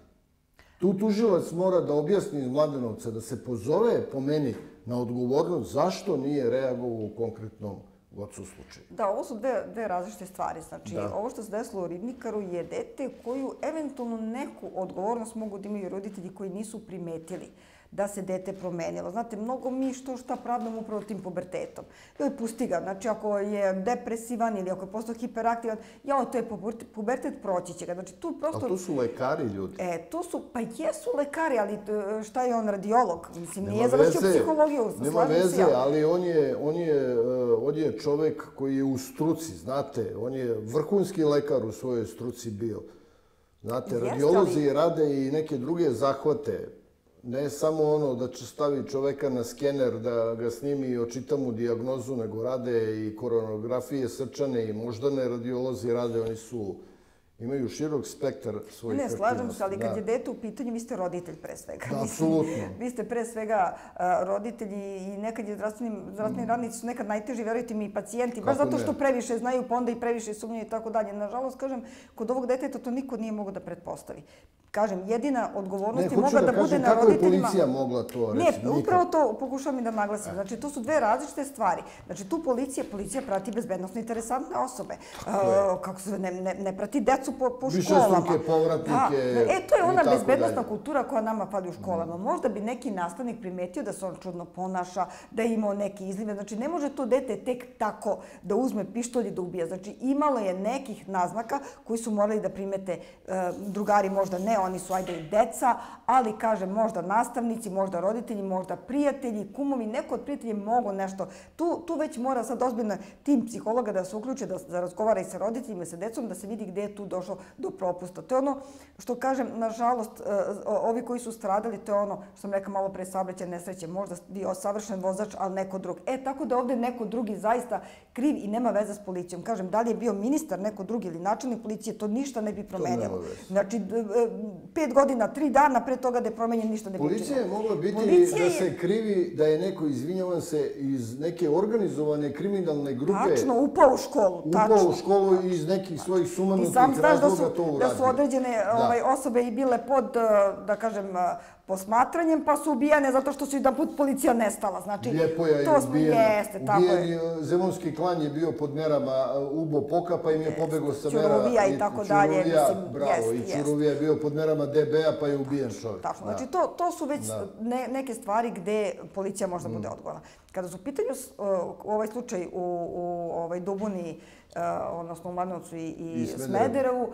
Tu tužilac mora da objasni iz Mladenovca, da se pozove po meni na odgovornost zašto nije reagovao u konkretnom Gocu slučaju. Da, ovo su dve različite stvari. Znači, ovo što se desilo u Ribnikaru je dete koju eventualno neku odgovornost mogu da imaju roditelji koji nisu primetili da se dete promenilo. Znate, mnogo mi šta pravdamo upravo tim pubertetom. Joj, pusti ga. Znači, ako je depresivan ili ako je postao hiperaktivan, to je pubertet, proći će ga. Znači, tu prosto... A tu su lekari, ljudi. Pa jesu lekari, ali šta je on, radiolog? Mislim, nije završio psihologiju. Nema veze, ali on je čovek koji je u struci, znate. On je vrhunski lekar u svojoj struci bio. Znate, radiolozi rade i neke druge zahvate. ne samo ono da će stavi čoveka na skener, da ga snimi i očita mu dijagnozu, nego rade i koronografije srčane i moždane radiolozi rade, imaju širok spektar svojih aktivnosti. Ne, slažem se, ali kad je dete u pitanju, vi ste roditelj pre svega. Da, apsolutno. Vi ste pre svega roditelji i nekad je zdravstveni radnici su nekad najteži, verujte mi, i pacijenti, baš zato što previše znaju, pa onda i previše sumnjaju i tako dalje. Nažalost, kažem, kod ovog deteta to niko nije mogao da pretpostavi. Kažem, jedina odgovornost je mogla da bude na roditeljima. Ne, hoću da kažem kako je policija mogla to reći. Ne, upravo to pokušavam i da naglasim. Znači, to su dve različite stvari. Znači, tu policija prati bezbednosno interesantne osobe. Kako se ne prati decu po školama. Višestruke povratnike. To je ona bezbednostna kultura koja nama fali u školama. Možda bi neki nastavnik primetio da se on čudno ponaša, da je imao neki izlive. Znači, ne može to dete tek tako da uzme pištolj i da ubija. Znači, imalo je nekih naznaka koji su morali da primete drugari, možda ne, oni su ajde i deca, ali kažem možda nastavnici, možda roditelji, možda prijatelji, kumovi, neko od prijatelja mogu nešto. Tu već mora sad ozbiljno tim psihologa da se uključe, da razgovara i sa roditeljima i sa decom, da se vidi gde je tu došlo do propusta. To je ono što kažem, nažalost, ovi koji su stradali, to je ono što sam rekao malo pre saobraćajne nesreće, možda bio savršen vozač, ali neko drug. Tako da ovde neko drugi zaista kriv i nema veze s policijom. Kažem, da li je bio ministar, neko drugi ili načelnik policije, to ništa ne bi promenilo. Znači, 5 godina, 3 dana pre toga da je promenjen, ništa ne bi učinilo. Policija je mogla biti da se krivi da je neko, izvinjavam se, iz neke organizovane kriminalne grupe... Tačno, upao u školu. Upao u školu i iz nekih svojih sumanutih razloga to uradio. Da su određene osobe i bile pod, da kažem, posmatranjem, pa su ubijane zato što su jedan put policija nestala. Znači, Ljepoja je ubijena. Ubijen Zemunski klan je bio pod merama Ubo Poka, pa im je pobegao sa mera... Ćuruvija i tako dalje. Bravo, i Ćuruvija je bio pod merama DB-a, pa je ubijen čovjek. Tačno, znači to su već neke stvari gde policija možda bude odgovorna. Kada su u pitanju ovaj slučaj u Dubuni, odnosno u Mladenovcu i Smederevu,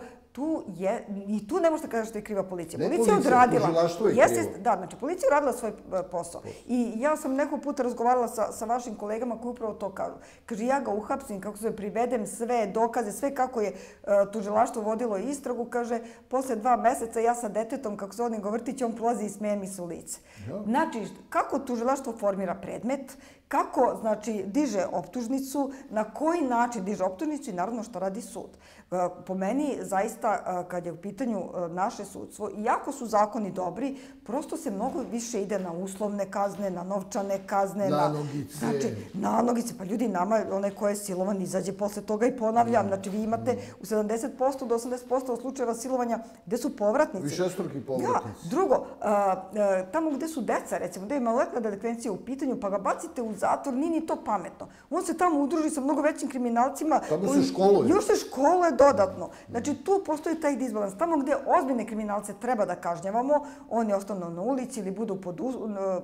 i tu ne možete kažete da je kriva policija. Policija je odradila. Tužilaštvo je krivo. Da, znači policija je uradila svoj posao. I ja sam neko puta razgovarala sa vašim kolegama koji upravo to kažu. Kaže, ja ga uhapsim, kako se privedem sve dokaze, sve kako je tužilaštvo vodilo istragu, kaže, posle 2 meseca ja sa detetom, kako se odnim go vrtić, on prolazi i smeje mi se u lice. Znači, kako tužilaštvo formira predmet, kako, znači, diže optužnicu, na koji način diže optužnicu i naravno što radi sud. Po meni, zaista, kad je u pitanju naše sudstvo, iako su zakoni dobri, prosto se mnogo više ide na uslovne kazne, na novčane kazne. Na nogice. Znači, na nogice. Pa ljudi, nama, onaj ko je silovan, izađe posle toga i ponavljam. Znači, vi imate u 70% do 80% slučajeva silovanja gde su povratnici. Višestruki povratnici. Da. Drugo, tamo gde su deca, recimo, gde je maloletna delikvencija u pitanju, pa ga bacite u zatvor, nije ni to pametno. On se tamo udruži sa mnogo većim kriminalcima. Tamo se školuje. Još se školuje dodatno. Znači, tu postoji taj disbalans. Tamo gde ozbiljne kriminalce treba da kažnjavamo, oni ostanu na ulici ili budu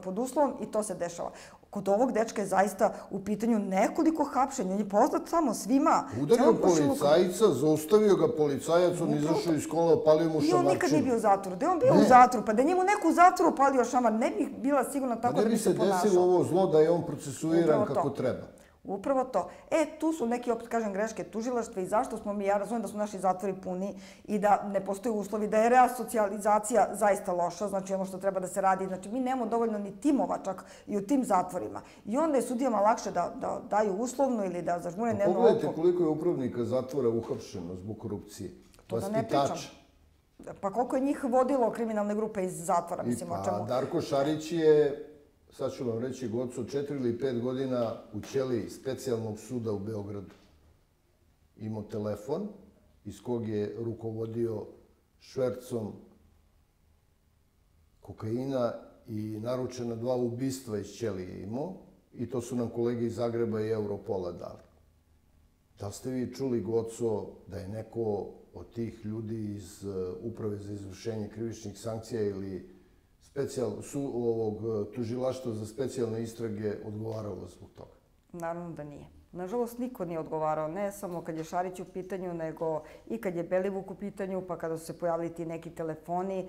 pod uslovom i to se dešava. Kod ovog dečka je zaista u pitanju nekoliko hapšenja. On je poznat samo svima. Udario policajca, zaustavio ga policajac, on izašao iz škole, opalio mu šamarčinu. I on nikad nije bio u zatvoru. Da je on bio u zatvoru, pa da je njemu neko u zatvoru opalio šamar, ne bih bila sigurna tako da bi se ponašao. Ne bi se desilo ovo zlo da je on procesuiran kako treba. Upravo to. Tu su neki, opet kažem, greške tužilaštva i zašto smo mi, ja razumijem da su naši zatvori puni i da ne postoje uslovi, da je resocijalizacija zaista loša, znači ono što treba da se radi. Znači, mi nemamo dovoljno ni timova čak i u tim zatvorima. I onda je sudijama lakše da daju uslovno ili da zažmure dnevno oko. Pogledajte koliko je upravnika zatvora uhapšeno zbog korupcije. To da ne pričam. Pa koliko je njih vodilo kriminalne grupe iz zatvora, mislim o čemu. Darko Šarić je, sad ću vam reći, Goco, 4 ili 5 godina u ćeliji specijalnog suda u Beogradu. Imao telefon iz kog je rukovodio švercom kokaina i naručena 2 ubistva iz ćelije imao. I to su nam kolege iz Zagreba i Europola dali. Da li ste vi čuli, Goco, da je neko od tih ljudi iz Uprave za izvršenje krivičnih sankcija ili tužilaštva za specijalne istrage odgovaralo zbog toga? Naravno da nije. Nažalost, niko nije odgovarao, ne samo kad je Šarić u pitanju, nego i kad je Belivuk u pitanju, pa kada su se pojavili ti neki telefoni.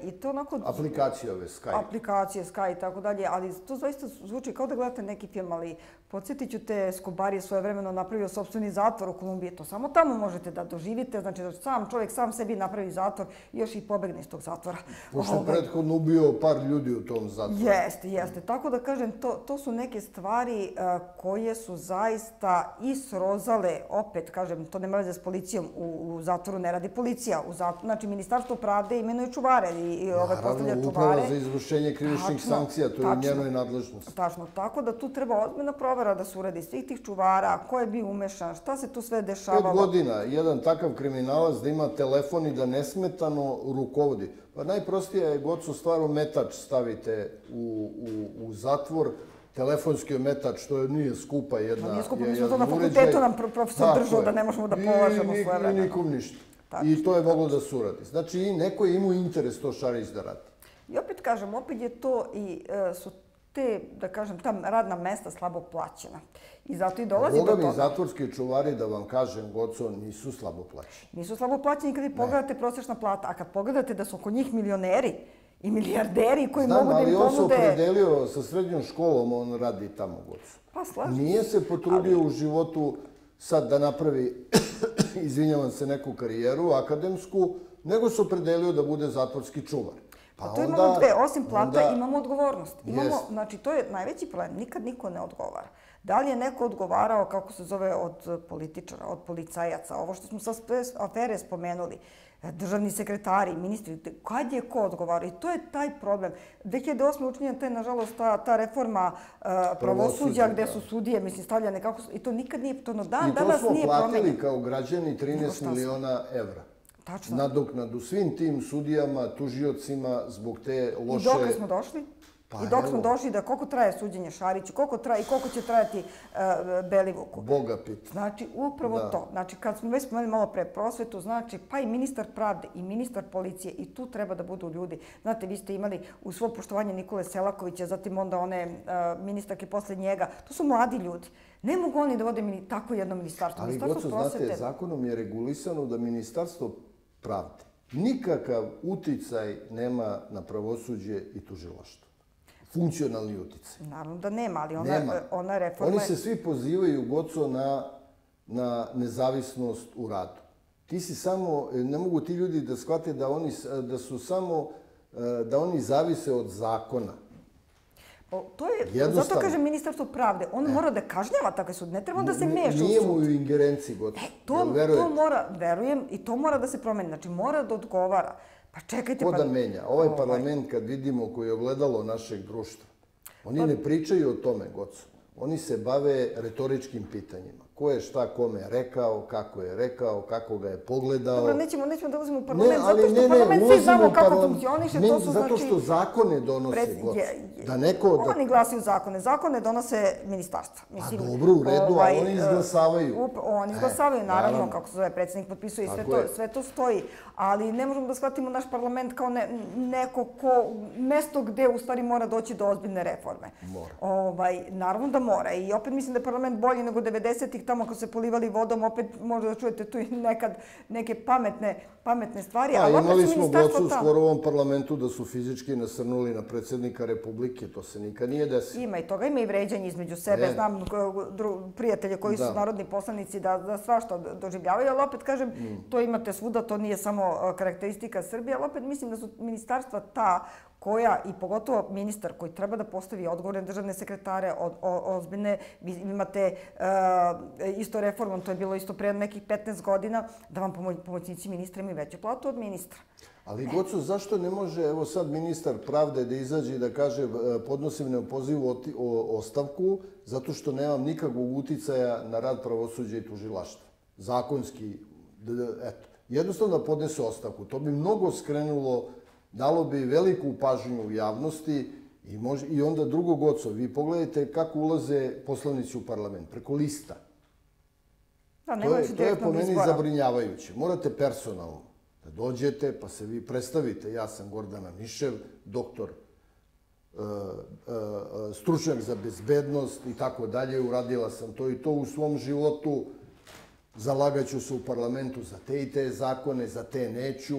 I to onako... Aplikacije ove, Skype. Aplikacije, Skype i tako dalje, ali to zaista zvuči kao da gledate neki film, ali podsjetit ću te, Escobar je svojevremeno napravio sopstveni zatvor u Kolumbiji. To samo tamo možete da doživite, znači da sam čovjek sam sebi napravi zatvor i još i pobegne iz tog zatvora. Pošto je prethodno ubio par ljudi u tom zatvoru. Jeste. Tako da kažem, to su neke stvari koje su zaista i srozale, opet kažem, to nema veze s policijom, u zatvoru ne radi policija. Znači, Ministarstvo pravde imenuje čuvare i postavlja čuvare. Naravno, uprava za izvršenje krivičnih sankcija, to je u njenoj nadležnosti. Tačno, tako da tu treba ozbiljna provera da se uradi svih tih čuvara, ko je bio umešan, šta se tu sve dešavalo. 5 godina jedan takav kriminalac da ima telefon i da nesmetano rukovodi. Pa najprostija je, Goco, stvar, ometač stavite u zatvor, telefonski ometač, što nije skupa jedna uređaj. Nije skupa, mi smo to na fakultetu nam profesor držao da ne možemo da polažemo svoje vremena. I nikom ništa. I to je moglo da se uradi. Znači, neko je imao interes to Šarić da radi. I opet kažem, opet je to i su te, da kažem, ta radna mesta slabo plaćena. I zato i dolazi do toga. Boga mi, zatvorski čuvari, da vam kažem, Goco, nisu slabo plaćeni. Nisu slabo plaćeni kad vi pogledate prosječna plata, a kad pogledate da su oko njih milioneri i milijarderi koji mogu da im ponude... Znam, ali on se opredelio sa srednjom školom, on radi tamo, Goco. Pa, slažem. Nije se potrudio u životu sad da napravi, izvinjavam se, neku karijeru akademsku, nego se opredelio da bude zatvorski čuvar. Pa to imamo dve, osim plata imamo odgovornost. Znači, to je najveći problem, nikad niko ne odgovara. Da li je neko odgovarao, kako se zove, od političara, od policajaca, ovo što smo sa afere spomenuli, državni sekretari, ministri, kad je ko odgovarao? I to je taj problem. 2008. učinjena je, nažalost, ta reforma pravosuđa gde su sudije, mislim, stavljane kako su... I to nikad nije, to danas nije promenjeno. I to smo platili kao građani 13 miliona evra. Nadoknadu svim tim sudijama, tužiocima zbog te loše... I dok smo došli? I dok smo došli da koliko traje suđenje Šariću, koliko će trajati Belivuku. Boga piti. Znači, upravo to. Znači, kad smo već spomenuli malo pre prosvetu, znači, pa i ministar pravde i ministar policije, i tu treba da budu ljudi. Znate, vi ste imali u svo poštovanje Nikole Selakovića, zatim onda one ministarke posle njega. To su mladi ljudi. Ne mogu oni da vode tako jedno ministarstvo. Ali, Goco, znate, zakonom je regulisano da ministarstvo pravde nikakav uticaj nema na pravosuđe i tužilaštvo. Funkcionalni uticaj. Naravno da nema, ali ona reforma... Oni se svi pozivaju, Goco, na nezavisnost u radu. Ti si samo, ne mogu ti ljudi da shvate da su samo, da oni zavise od zakona. Zato kažem Ministarstvo pravde, on mora da kažnjava takve sud, ne treba da se meša u sud. Nije mu u ingerenciji, Goco. To mora, verujem, i to mora da se promeni. Znači, mora da odgovara. Pa čekajte... Ko da menja? Ovaj parlament, kad vidimo, koji je ogledalo našeg društva, oni ne pričaju o tome, Goco. Oni se bave retoričkim pitanjima. Ko je šta kome rekao, kako ga je pogledao. Dobro, nećemo da ulazimo u parlament, zato što parlament svi znamo kako funkcioniše. Zato što zakone donose, Goco. Oni glasaju zakone. Zakone donose ministarstva. A dobro, u redu, a oni izglasavaju. Oni izglasavaju, naravno, kako se zove, predsjednik potpisuje i sve to stoji. Ali ne možemo da shvatimo naš parlament kao neko mesto gde u stvari mora doći do ozbiljne reforme. Mora. Naravno da mora. I opet mislim da je parlament bolji nego 90-ih, tamo ako se polivali vodom, opet možda da čujete tu i nekad neke pametne stvari. Imali smo, Gocu, skoro u ovom parlamentu da su fizički nasrnuli na predsjednika Republike. To se nikad nije desilo. Ima i toga, ima i vređanje između sebe. Znam prijatelje koji su narodni poslanici da svašta doživljavaju, ali opet kažem, to imate svuda, to nije samo karakteristika Srbije, ali opet mislim da su ministarstva ta koja, i pogotovo ministar koji treba da postavi odgovorne državne sekretare, ozbiljne, vi imate isto reformom, to je bilo isto pre nekih 15 godina, da vam pomoćnici ministra imaju veću platu od ministra. Ali, Goco, zašto ne može, evo sad, ministar pravde da izađe i da kaže podnosim neopozivu ostavku zato što nemam nikakvog uticaja na rad pravosuđa i tužilaštva. Zakonski, eto. Jednostavno da podnese ostavku. To bi mnogo skrenulo, dalo bi veliku pažnju u javnosti i onda drugo, Goco, vi pogledajte kako ulaze poslanici u parlament, preko lista. To je po meni zabrinjavajuće. Morate personalno da dođete pa se vi predstavite. Ja sam Gordana Mišev, doktor stručnjak za bezbednost i tako dalje, uradila sam to i to u svom životu, zalagaću se u parlamentu za te i te zakone, za te neću,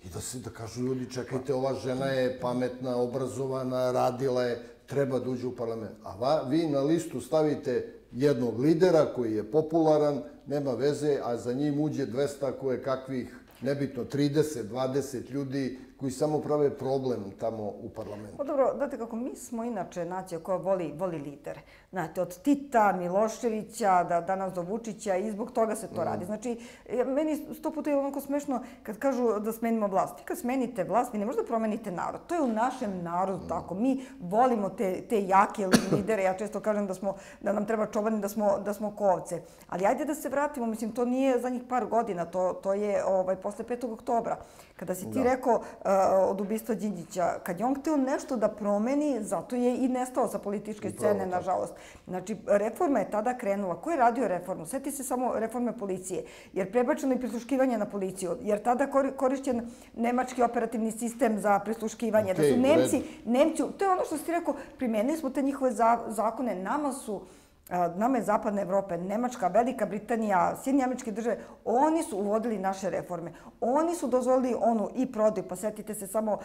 i da kažu ljudi, čekajte, ova žena je pametna, obrazovana, radila je, treba da uđe u parlament. A vi na listu stavite jednog lidera koji je popularan, nema veze, a za njim uđe 200 koje kakvih, nebitno, 30, 20 ljudi koji samo prave problem tamo u parlamentu. Pa dobro, znate kako, mi smo inače nacija koja voli lidere. Znate, od Tita, Miloševića, danas do Vučića i zbog toga se to radi. Znači, meni 100 puta je onako smešno kad kažu da smenimo vlast. Vi kad smenite vlast, vi ne možete promenite narod. To je u našem narodu tako. Mi volimo te jake lidere. Ja često kažem da nam treba čobani, da smo kovce. Ali ajde da se vratimo. Mislim, to nije za njih par godina. To je posle 5. oktobra. Kada si ti rekao od ubistva Đinđića, kad je on hteo nešto da promeni, zato je i nestao sa političke scene, nažalost. Znači, reforma je tada krenula. Ko je radio reformu? Sjeti se samo reforme policije, jer prebačeno je prisluškivanje na policiju, jer tada korišćen nemački operativni sistem za prisluškivanje. Da su Nemci, to je ono što si ti rekao, primenili smo te njihove zakone, nama je Zapadna Evropa, Nemačka, Velika Britanija, Sjedinjene Američke Države, oni su uvodili naše reforme. Oni su dozvolili onu i prodaju. Pa sjetite se samo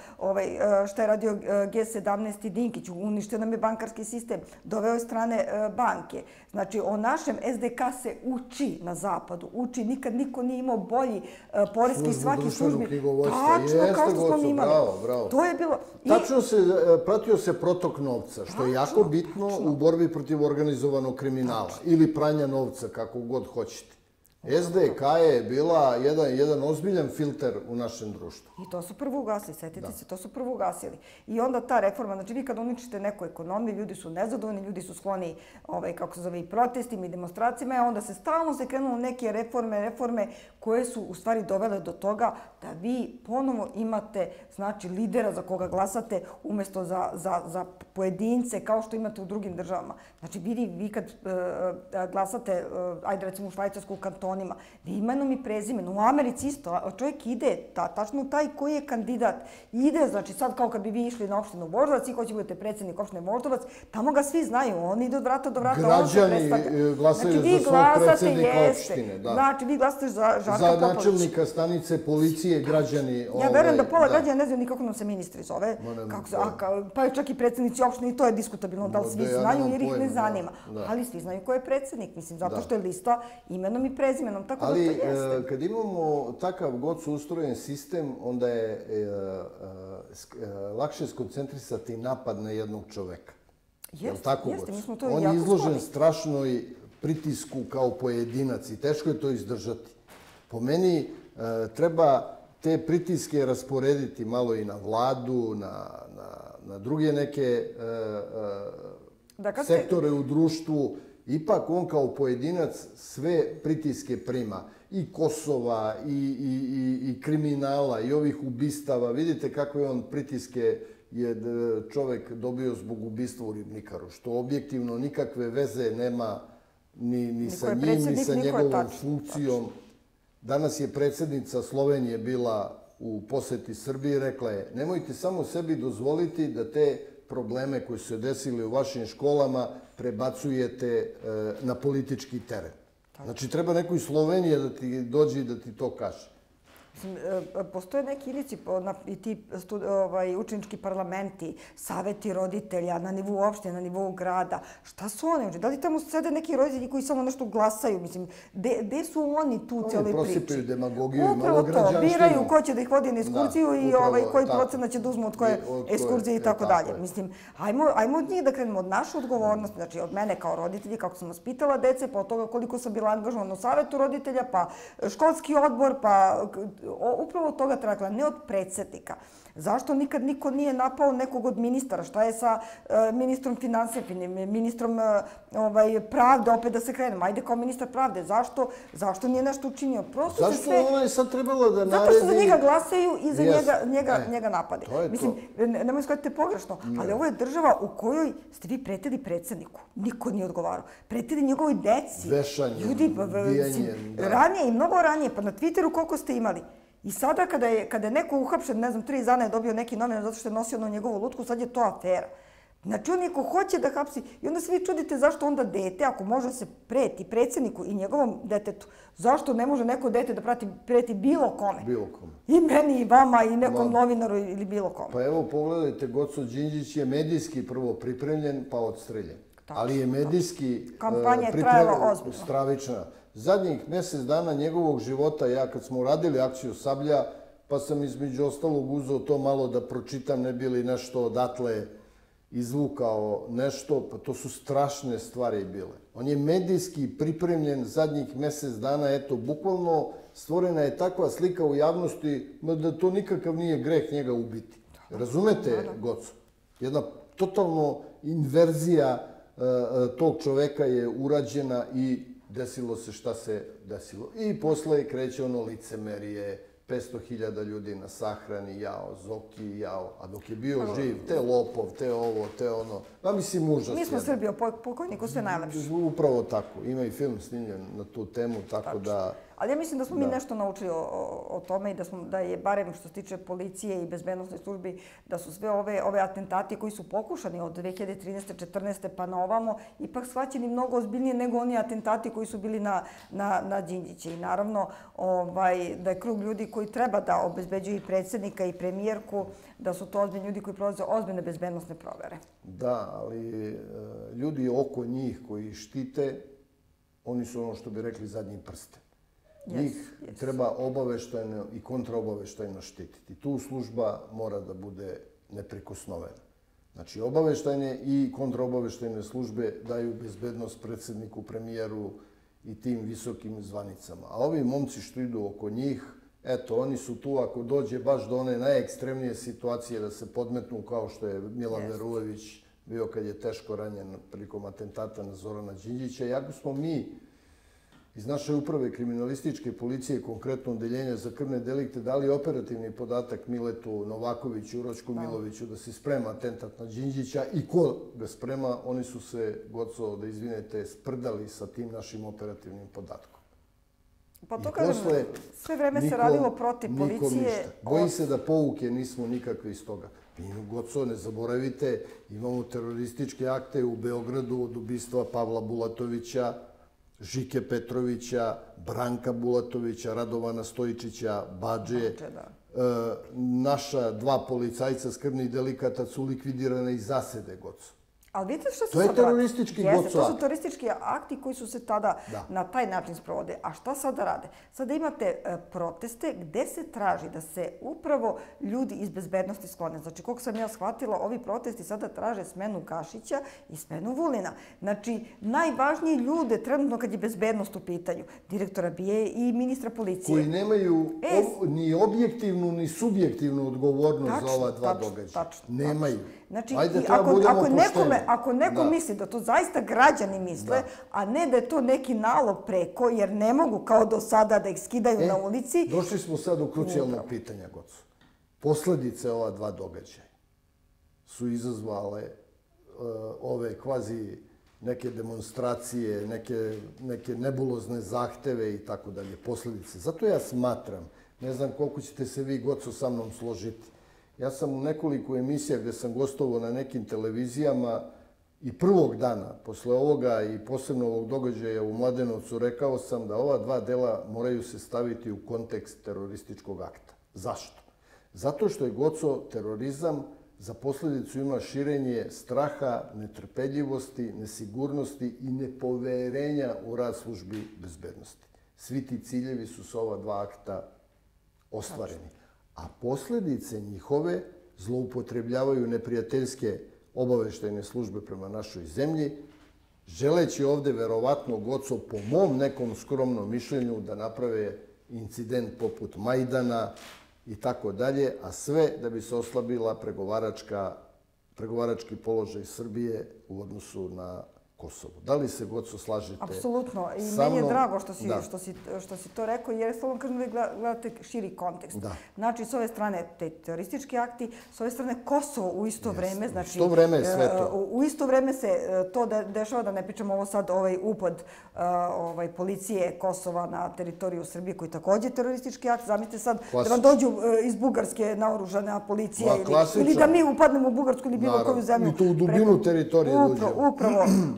šta je radio G17 i Dinkić. Uništio nam je bankarski sistem, doveo je strane banke. Znači, o našem SDK se uči na Zapadu. Uči, nikad niko nije imao bolji poreski svaki službi. Tačno, kao što smo mi imali. To je bilo... Tačno se pratio se protok novca, što je jako bitno u borbi protiv organizovanog kriminala ili pranja novca, kako god hoćete. SDK je bila jedan ozbiljan filter u našem društvu. I to su prvo ugasili, setite se, to su prvo ugasili. I onda ta reforma, znači vi kad uničite neku ekonomiju, ljudi su nezadovoljni, ljudi su skloni, kako se zove, i protestima i demonstracijama, a onda se stalno krenulo neke reforme koje su u stvari dovele do toga da vi ponovo imate, znači, lidera za koga glasate umjesto za pojedince kao što imate u drugim državama. Znači, vi kad glasate, ajde recimo u Švajcarsku kantonu, vi imenom i prezimenom. U Americi isto, čovjek ide, tačno taj koji je kandidat ide, znači sad kao kad bi vi išli na opštinu Voždovac i ko će budete predsjednik opštine Voždovac, tamo ga svi znaju, on ide od vrata do vrata, on se predstavlja. Građani glasaju za svog predsjednika opštine. Znači, vi glasate za Žarka Popovića. Za načelnika stanice policije građani... Ja verujem da pola građana ne znaju ni kako nam se ministri zove, pa čak i predsjednici opštine, i to je diskutabilno, da li svi znaju jer ih ne zanima. Ali svi znaju ko je predsjednik, mislim, zato što je lista imenom i prezimenom. Ali kad imamo takav god su ustrojen sistem, onda je lakše skoncentrisati napad na jednog čoveka. Jeste, mi smo to jako On skloni. je izložen strašnoj pritisku kao pojedinac i teško je to izdržati. Po meni treba te pritiske rasporediti malo i na vladu, na druge neke sektore u društvu. Ipak on kao pojedinac sve pritiske prima. I Kosova, i kriminala, i ovih ubistava. Vidite kakve on pritiske je čovek dobio zbog ubistva u Ribnikaru, što objektivno nikakve veze nema ni sa njim, ni sa njegovom funkcijom. Danas je predsjednica Slovenije bila u poseti Srbiji i rekla je: nemojte samo sebi dozvoliti da te probleme koji su se desili u vašim školama prebacujete na politički teren. Znači, treba neko iz Slovenije da ti dođe i da ti to kaže. Postoje neki ilici i ti učenički parlamenti, saveti roditelja na nivou opštine, na nivou grada. Šta su oni? Da li tamo sede neki roditelji koji samo nešto glasaju? Mislim, gde su oni tu u cijeloj priči? Oni prosipaju demagogiju i malo građanštinu. Biraju ko će da ih vodi na ekskurziju i koji procenat će da uzmu od koje ekskurzije i tako dalje. Mislim, ajmo od njih da krenemo, od naše odgovornosti, znači od mene kao roditelji, kako sam vas pitala dece, pa od toga koliko sam bila angažovana u savetu roditelja, pa školski odbor, pa upravo od toga treba, ne od predsjednika. Zašto nikad niko nije napao nekog od ministara? Šta je sa ministrom financija, ministrom pravde, opet da se krenemo? Ajde kao ministar pravde. Zašto nije nešto učinio? Zašto ona je sad trebala da naredi... Zato što za njega glasaju i za njega napade. Mislim, nemoj shvatite pogrešno, ali ovo je država u kojoj ste vi pretili predsjedniku. Niko nije odgovarao. Pretili njegovoj deci. Vešanjem, bijanjem. Ranije i mnogo ranije, pa na Twitteru koliko ste imali? I sada kada je neko uhapšen, ne znam, 3 dana je dobio neki novinar zato što je nosio na njegovu lutku, sad je to afera. Znači, on neko hoće da hapsi i onda se vi čudite zašto onda dete, ako može se preti predsjedniku i njegovom detetu, zašto ne može neko dete da preti bilo kome? Bilo kome. I meni, i vama, i nekom novinaru ili bilo kome. Pa evo, pogledajte, Goco Đinđić je medijski prvo pripremljen, pa odstreljen. Ali je medijski kampanja je trajala ozbiljno. Stravična. Zadnjih mjesec dana njegovog života, ja kad smo radili akciju Sablja, pa sam između ostalog uzeo to malo da pročitam, ne bili nešto odatle izvukao nešto, pa to su strašne stvari bile. On je medijski pripremljen zadnjih mjesec dana, eto, bukvalno stvorena je takva slika u javnosti da to nikakav nije greh njega ubiti. Razumete, Goco? Jedna totalno inverzija tog čoveka je urađena i desilo se šta se desilo. I posle kreće ono licemerije, 500.000 ljudi na sahrani, jao, Zoki, jao, a dok je bio živ, te lopov, te ovo, te ono, pa mislim užas. Mi smo Srbi, pokojniku sve najlepše. Upravo tako, ima i film snimljen na tu temu, tako da... Ali ja mislim da smo mi nešto naučili o tome i da je, barem što se tiče policije i bezbednostne službi, da su sve ove atentati koji su pokušani od 2013. 14. pa na ovamo, ipak shvaćeni mnogo ozbiljnije nego oni atentati koji su bili na Đinđića. I naravno da je krug ljudi koji treba da obezbeđuju i predsjednika i premijerku, da su to ozbiljni ljudi koji prolaze ozbiljne bezbednostne provere. Da, ali ljudi oko njih koji štite, oni su ono što bi rekli zadnji prste. Njih treba obaveštajno i kontraobaveštajno štititi. Tu služba mora da bude neprikosnovena. Znači, obaveštajne i kontraobaveštajne službe daju bezbednost predsjedniku, premijeru i tim visokim zvanicama. A ovi momci što idu oko njih, eto, oni su tu ako dođe baš do one najekstremnije situacije da se podmetnu kao što je Milan Verujević bio kad je teško ranjen prilikom atentata na Zorana Đinđića. Iako smo mi iz naše uprave kriminalističke policije, konkretno odeljenja za krvne delikte, dali operativni podatak Miletu Novakoviću, Uročku Miloviću da se sprema atentat na Đinđića i ko ga sprema, oni su se, Goco, da izvinete, sprdali sa tim našim operativnim podatkom. Pa to kažem, sve vreme se radilo protiv policije. Bojim se da pouke nismo nikakve iz toga. Goco, ne zaboravite, imamo terorističke akte u Beogradu od ubistva Pavla Bulatovića, Žike Petrovića, Branka Bulatovića, Radovana Stojičića, Badže. Naša 2 policajca s krvnih delikata su likvidirane iz zasede, Goco. Ali vidite što se sad radi? To je teroristički Goco akt. To su teroristički akti koji su se tada na taj način sprovode. A šta sada rade? Sada imate proteste gde se traži da se upravo ljudi iz bezbednosti sklone. Znači, koliko sam ja shvatila, ovi protesti sada traže smenu Gašića i smenu Vulina. Znači, najvažniji ljude trenutno kad je bezbednost u pitanju, direktora BIA i ministra policije. Koji nemaju ni objektivnu ni subjektivnu odgovornost za ova 2 događaja. Nemaju. Znači, ako neko misli da to zaista građani misle, a ne da je to neki nalog preko, jer ne mogu kao do sada da ih skidaju na ulici... Došli smo sad u krucijalnog pitanja, Goco. Posledice ova 2 događaja su izazvale ove kvazi neke demonstracije, neke nebulozne zahteve i tako dalje, posljedice. Zato ja smatram, ne znam koliko ćete se vi, Goco, sa mnom složiti, ja sam u nekoliko emisija gde sam gostovao na nekim televizijama i prvog dana, posle ovoga i posebno ovog događaja u Mladenovcu, rekao sam da ova 2 dela moraju se staviti u kontekst terorističkog akta. Zašto? Zato što je, Goco, terorizam za posljedicu ima širenje straha, netrpeljivosti, nesigurnosti i nepoverenja u rad službi bezbednosti. Svi ti ciljevi su s ova 2 akta ostvareni. A posljedice njihove zloupotrebljavaju neprijateljske obaveštajne službe prema našoj zemlji, želeći ovde, verovatno, Goco, po mom nekom skromnom mišljenju, da naprave incident poput Majdana i tako dalje, a sve da bi se oslabila pregovarački položaj Srbije u odnosu na Kosovo. Da li se, Goco, slažete? Apsolutno. I meni je drago što si to rekao, jer stvarno kažem da gledate širi kontekst. Znači, s ove strane te teroristički akti, s ove strane Kosovo u isto vreme. U isto vreme je sve to. U isto vreme se to dešava, da ne pričamo ovo sad, ovaj upad policije Kosova na teritoriju Srbije, koji je također teroristički akt. Zamislite sad da vam dođu iz Bugarske naoružana policija ili da mi upadnemo u Bugarsku ili bilo koju zemlju. I to u dubinu teritorije dođemo.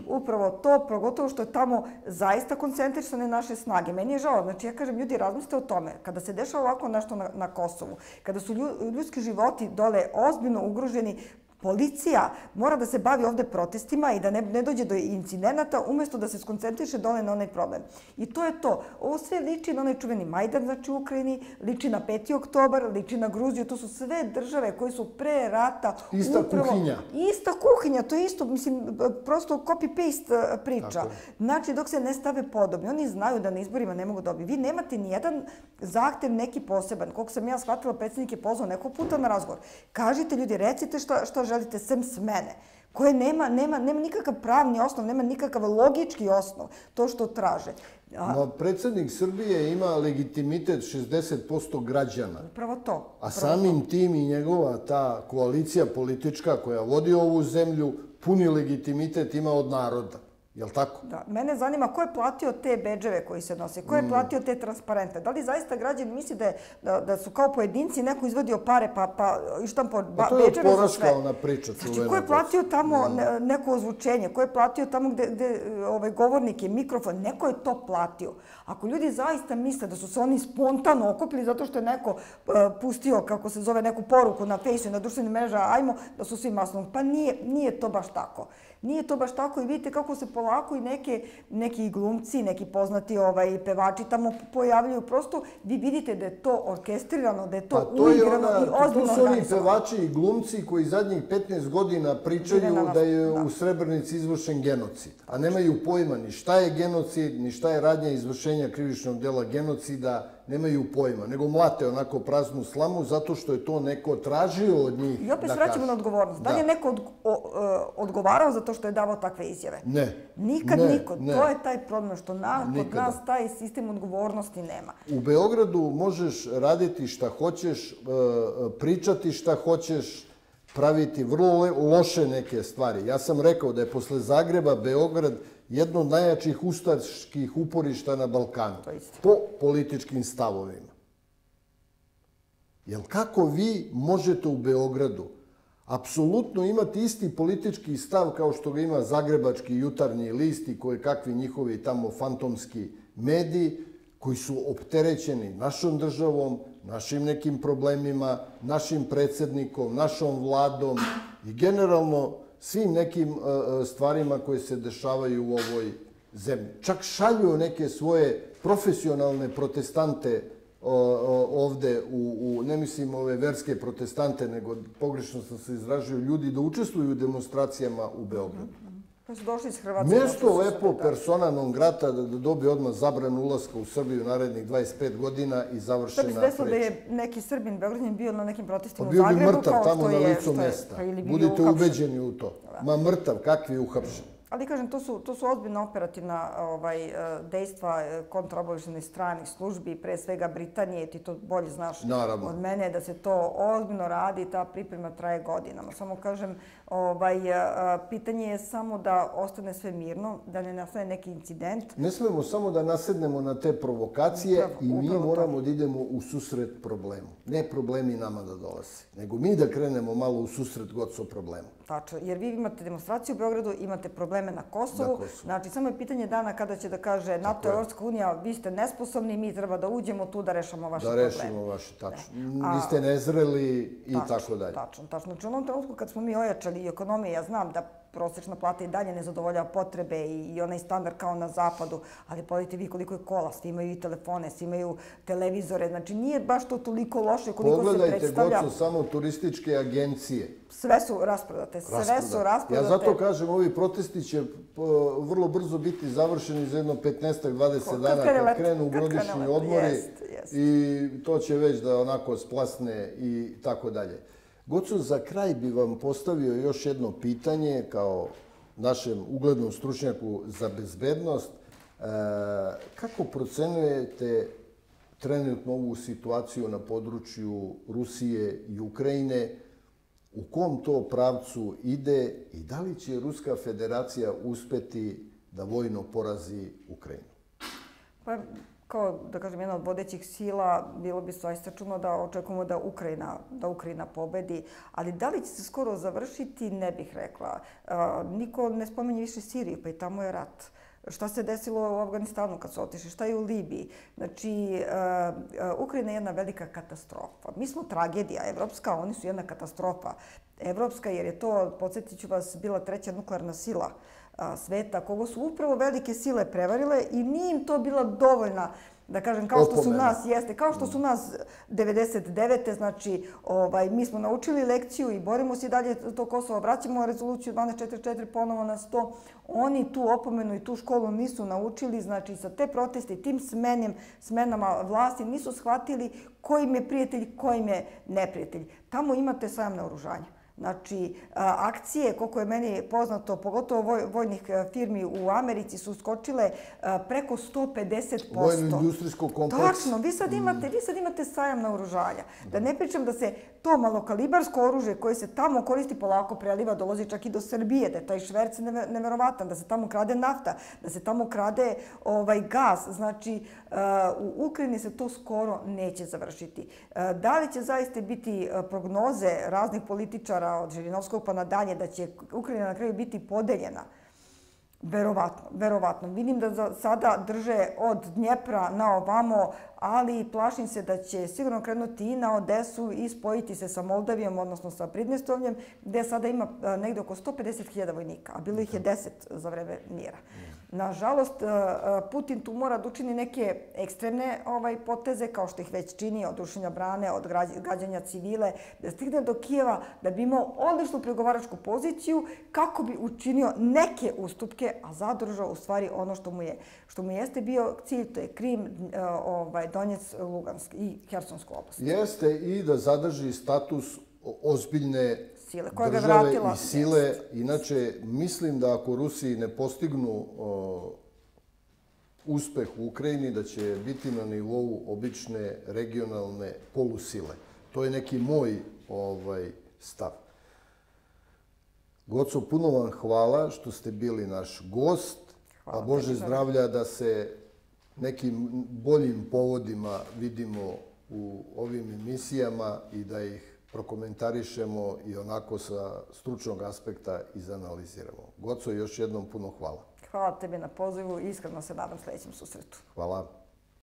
Upravo to, pogotovo što je tamo zaista koncentrisane naše snage. Meni je žao, znači ja kažem, ljudi, razmislite o tome. Kada se dešava ovako nešto na Kosovu, kada su ljudski životi dole ozbiljno ugroženi, policija mora da se bavi ovde protestima i da ne dođe do incidenata umjesto da se skoncentriše dole na onaj problem. I to je to. Ovo sve liči na onaj čuveni Majdan, znači u Ukrajini, liči na 5. oktobar, liči na Gruziju. To su sve države koje su pre rata... Ista kuhinja. Ista kuhinja, to je isto, mislim, prosto copy-paste priča. Znači, dok se ne stave podobni, oni znaju da na izborima ne mogu dobiti. Vi nemate nijedan zahtev neki poseban. Koliko sam ja shvatila, predsjednik je pozvao nekog puta na razgovor. Kažite ljudi, recite šta želite sem s mene, koje nema nikakav pravni osnov, nema nikakav logički osnov, to što traže. Predsjednik Srbije ima legitimitet 60% građana. Upravo to. A samim tim i njegova ta koalicija politička koja vodi ovu zemlju puni legitimitet ima od naroda. Jel' tako? Da. Mene zanima ko je platio te bedževe koji se nose, ko je platio te transparente. Da li zaista građani misli da su kao pojedinci neko izvadio pare pa ištampo bedževe za sve? To je poraškalna priča. Znači, ko je platio tamo neko ozvučenje, ko je platio tamo gde govornik je, mikrofon, neko je to platio. Ako ljudi zaista misle da su se oni spontano okupili zato što je neko pustio, kako se zove, neku poruku na Fejsu i na društvenim mrežama, ajmo da su svi masno. Pa nije to baš tako. Nije to baš tako i vidite kako se polako i neki glumci, neki poznati pevači tamo pojavljaju. Prosto vi vidite da je to orkestrirano, da je to uigrano i ozbiljno organizovano. To su oni pevači i glumci koji zadnjih 15 godina pričaju da je u Srebrenici izvršen genocid. A nemaju pojma ni šta je genocid, ni šta je radnja izvršenja krivičnog dela genocida, nemaju pojma, nego mlate onako praznu slamu zato što je to neko tražio od njih da kaže. I opet vraćamo na odgovornost. Da li je neko odgovarao za to što je davao takve izjave? Ne. Nikad niko. To je taj problem što kod nas taj sistem odgovornosti nema. U Beogradu možeš raditi šta hoćeš, pričati šta hoćeš, praviti vrlo loše neke stvari. Ja sam rekao da je posle Zagreba Beograd jedno od najjačih ustaških uporišta na Balkanu. Po političkim stavovima. Jel kako vi možete u Beogradu apsolutno imati isti politički stav kao što ga ima Zagrebački jutarnji list i koje kakvi njihovi tamo fantomski mediji koji su opterećeni našom državom, našim nekim problemima, našim predsjednikom, našom vladom i generalno svim nekim stvarima koje se dešavaju u ovoj zemlji. Čak šalju neke svoje profesionalne protestante ovde, ne mislim ove verske protestante, nego pogrešno sam se izražio, ljudi da učestvuju u demonstracijama u Beogradu. Pa su došli iz Hrvatske. Mesto lepo, persona non grata, da dobije odmah zabranu ulaska u Srbiju narednih 25 godina i završena priča. Šta bi se desilo da je neki Srbin, Beogradin, bio na nekim protestima u Zagrebu? Bio bi mrtav tamo na licu mesta. Budite ubeđeni u to. Ma mrtav, kakvi uhapšen. Ali kažem, to su ozbiljna operativna dejstva kontraobavještajnih stranih službi, pre svega Britanije, ti to bolje znaš od mene, da se to ozbiljno radi, ta priprema traje godinama. Samo kažem, pitanje je samo da ostane sve mirno, da ne nastane neki incident. Ne smemo samo da nasednemo na te provokacije i mi moramo da idemo u susret problemu. Ne problemi nama da dolaze, nego mi da krenemo malo u susret Goco problemu. Tačno, jer vi imate demonstraciju u Beogradu, imate probleme na Kosovu. Znači, samo je pitanje dana kada će da kaže NATO i Evropska unija, vi ste nesposobni, mi treba da uđemo tu da rešamo vaše probleme. Da rešimo vaše, tačno. Vi ste nezreli i tako dalje. Tačno. Znači, u onom trenutku kad smo mi ojačali i ekonomije, ja znam da prosječna plata i dalje ne zadovoljava potrebe i onaj standard kao na zapadu, ali pogledajte vi koliko je kola, svi imaju i telefone, svi imaju televizore, znači nije baš to toliko loše koliko se predstavlja. Pogledajte, Goco, samo turističke agencije. Sve su rasprodate, sve su rasprodate. Ja zato kažem, ovi protesti će vrlo brzo biti završeni za jedno 15-20 dana kad krenu godišnji odmori i to će već da onako splasne i tako dalje. Goco, za kraj bi vam postavio još jedno pitanje kao našem uglednom stručnjaku za bezbednost. Kako procenjujete trenutno ovu situaciju na području Rusije i Ukrajine? U kom to pravcu ide i da li će Ruska federacija uspeti da vojno porazi Ukrajinu? Pa, kao, da kažem, jedna od vodećih sila, bilo bi zaista čudno da očekujemo da Ukrajina pobedi, ali da li će se skoro završiti, ne bih rekla. Niko ne spominje više Siriju, pa i tamo je rat. Šta se desilo u Afganistanu kad su otišli, šta je u Libiji. Znači, Ukrajina je jedna velika katastrofa. Mi smo tragedija evropska, oni su jedna katastrofa evropska, jer je to, podsjetit ću vas, bila treća nuklearna sila sveta, kogo su upravo velike sile prevarile i nije im to bila dovoljna, da kažem, kao što su nas, jeste, kao što su nas 99. Znači, mi smo naučili lekciju i borimo se i dalje to Kosovo. Vraćamo rezoluciju 1244 ponovo na 100. Oni tu opomenu i tu školu nisu naučili. Znači, sa te proteste i tim smenama vlasti nisu shvatili ko im je prijatelj, ko im je neprijatelj. Tamo imate sajam naoružanja. Znači, akcije, koliko je meni poznato, pogotovo vojnih firmi u Americi, su skočile preko 150%. Vojno-industrijskog kompleksa. Tačno, vi sad imate sajam naoružanja. Da ne pričam da se to malokalibarsko oružje koje se tamo koristi polako preliva, dolazi čak i do Srbije, da je taj šverc neverovatan, da se tamo krade nafta, da se tamo krade gas. Znači, u Ukrajini se to skoro neće završiti. Da li će zaista biti prognoze raznih političara od Žirinovskog pa nadalje da će Ukrajina na kraju biti podeljena? Verovatno. Vidim da sada drže od Dnjepra na ovamo, ali plašim se da će sigurno krenuti i na Odesu i spojiti se sa Moldavijom, odnosno sa Pridnjestrovljem, gde sada ima negde oko 150.000 vojnika, a bilo ih je 10 za vreme mira. Nažalost, Putin tu mora da učini neke ekstremne poteze, kao što ih već čini, od rušenja brane, od gađanja civile, da stigne do Kijeva, da bi imao odličnu pregovaračku poziciju, kako bi učinio neke ustupke, a zadržao u stvari ono što mu jeste bio cilj, to je Krim, Donjec, Lugansk i Hersonsku oblast. Jeste i da zadrži status ozbiljne države i sile. Inače, mislim da ako Rusiji ne postignu uspeh u Ukrajini, da će biti na nivou obične regionalne polusile. To je neki moj stav. Goco, puno vam hvala što ste bili naš gost, a Bože zdravlja da se nekim boljim povodima vidimo u ovim emisijama i da ih prokomentarišemo i onako sa stručnog aspekta izanaliziramo. Goco, još jednom puno hvala. Hvala tebi na pozivu i iskreno se nadam sljedećem susretu. Hvala.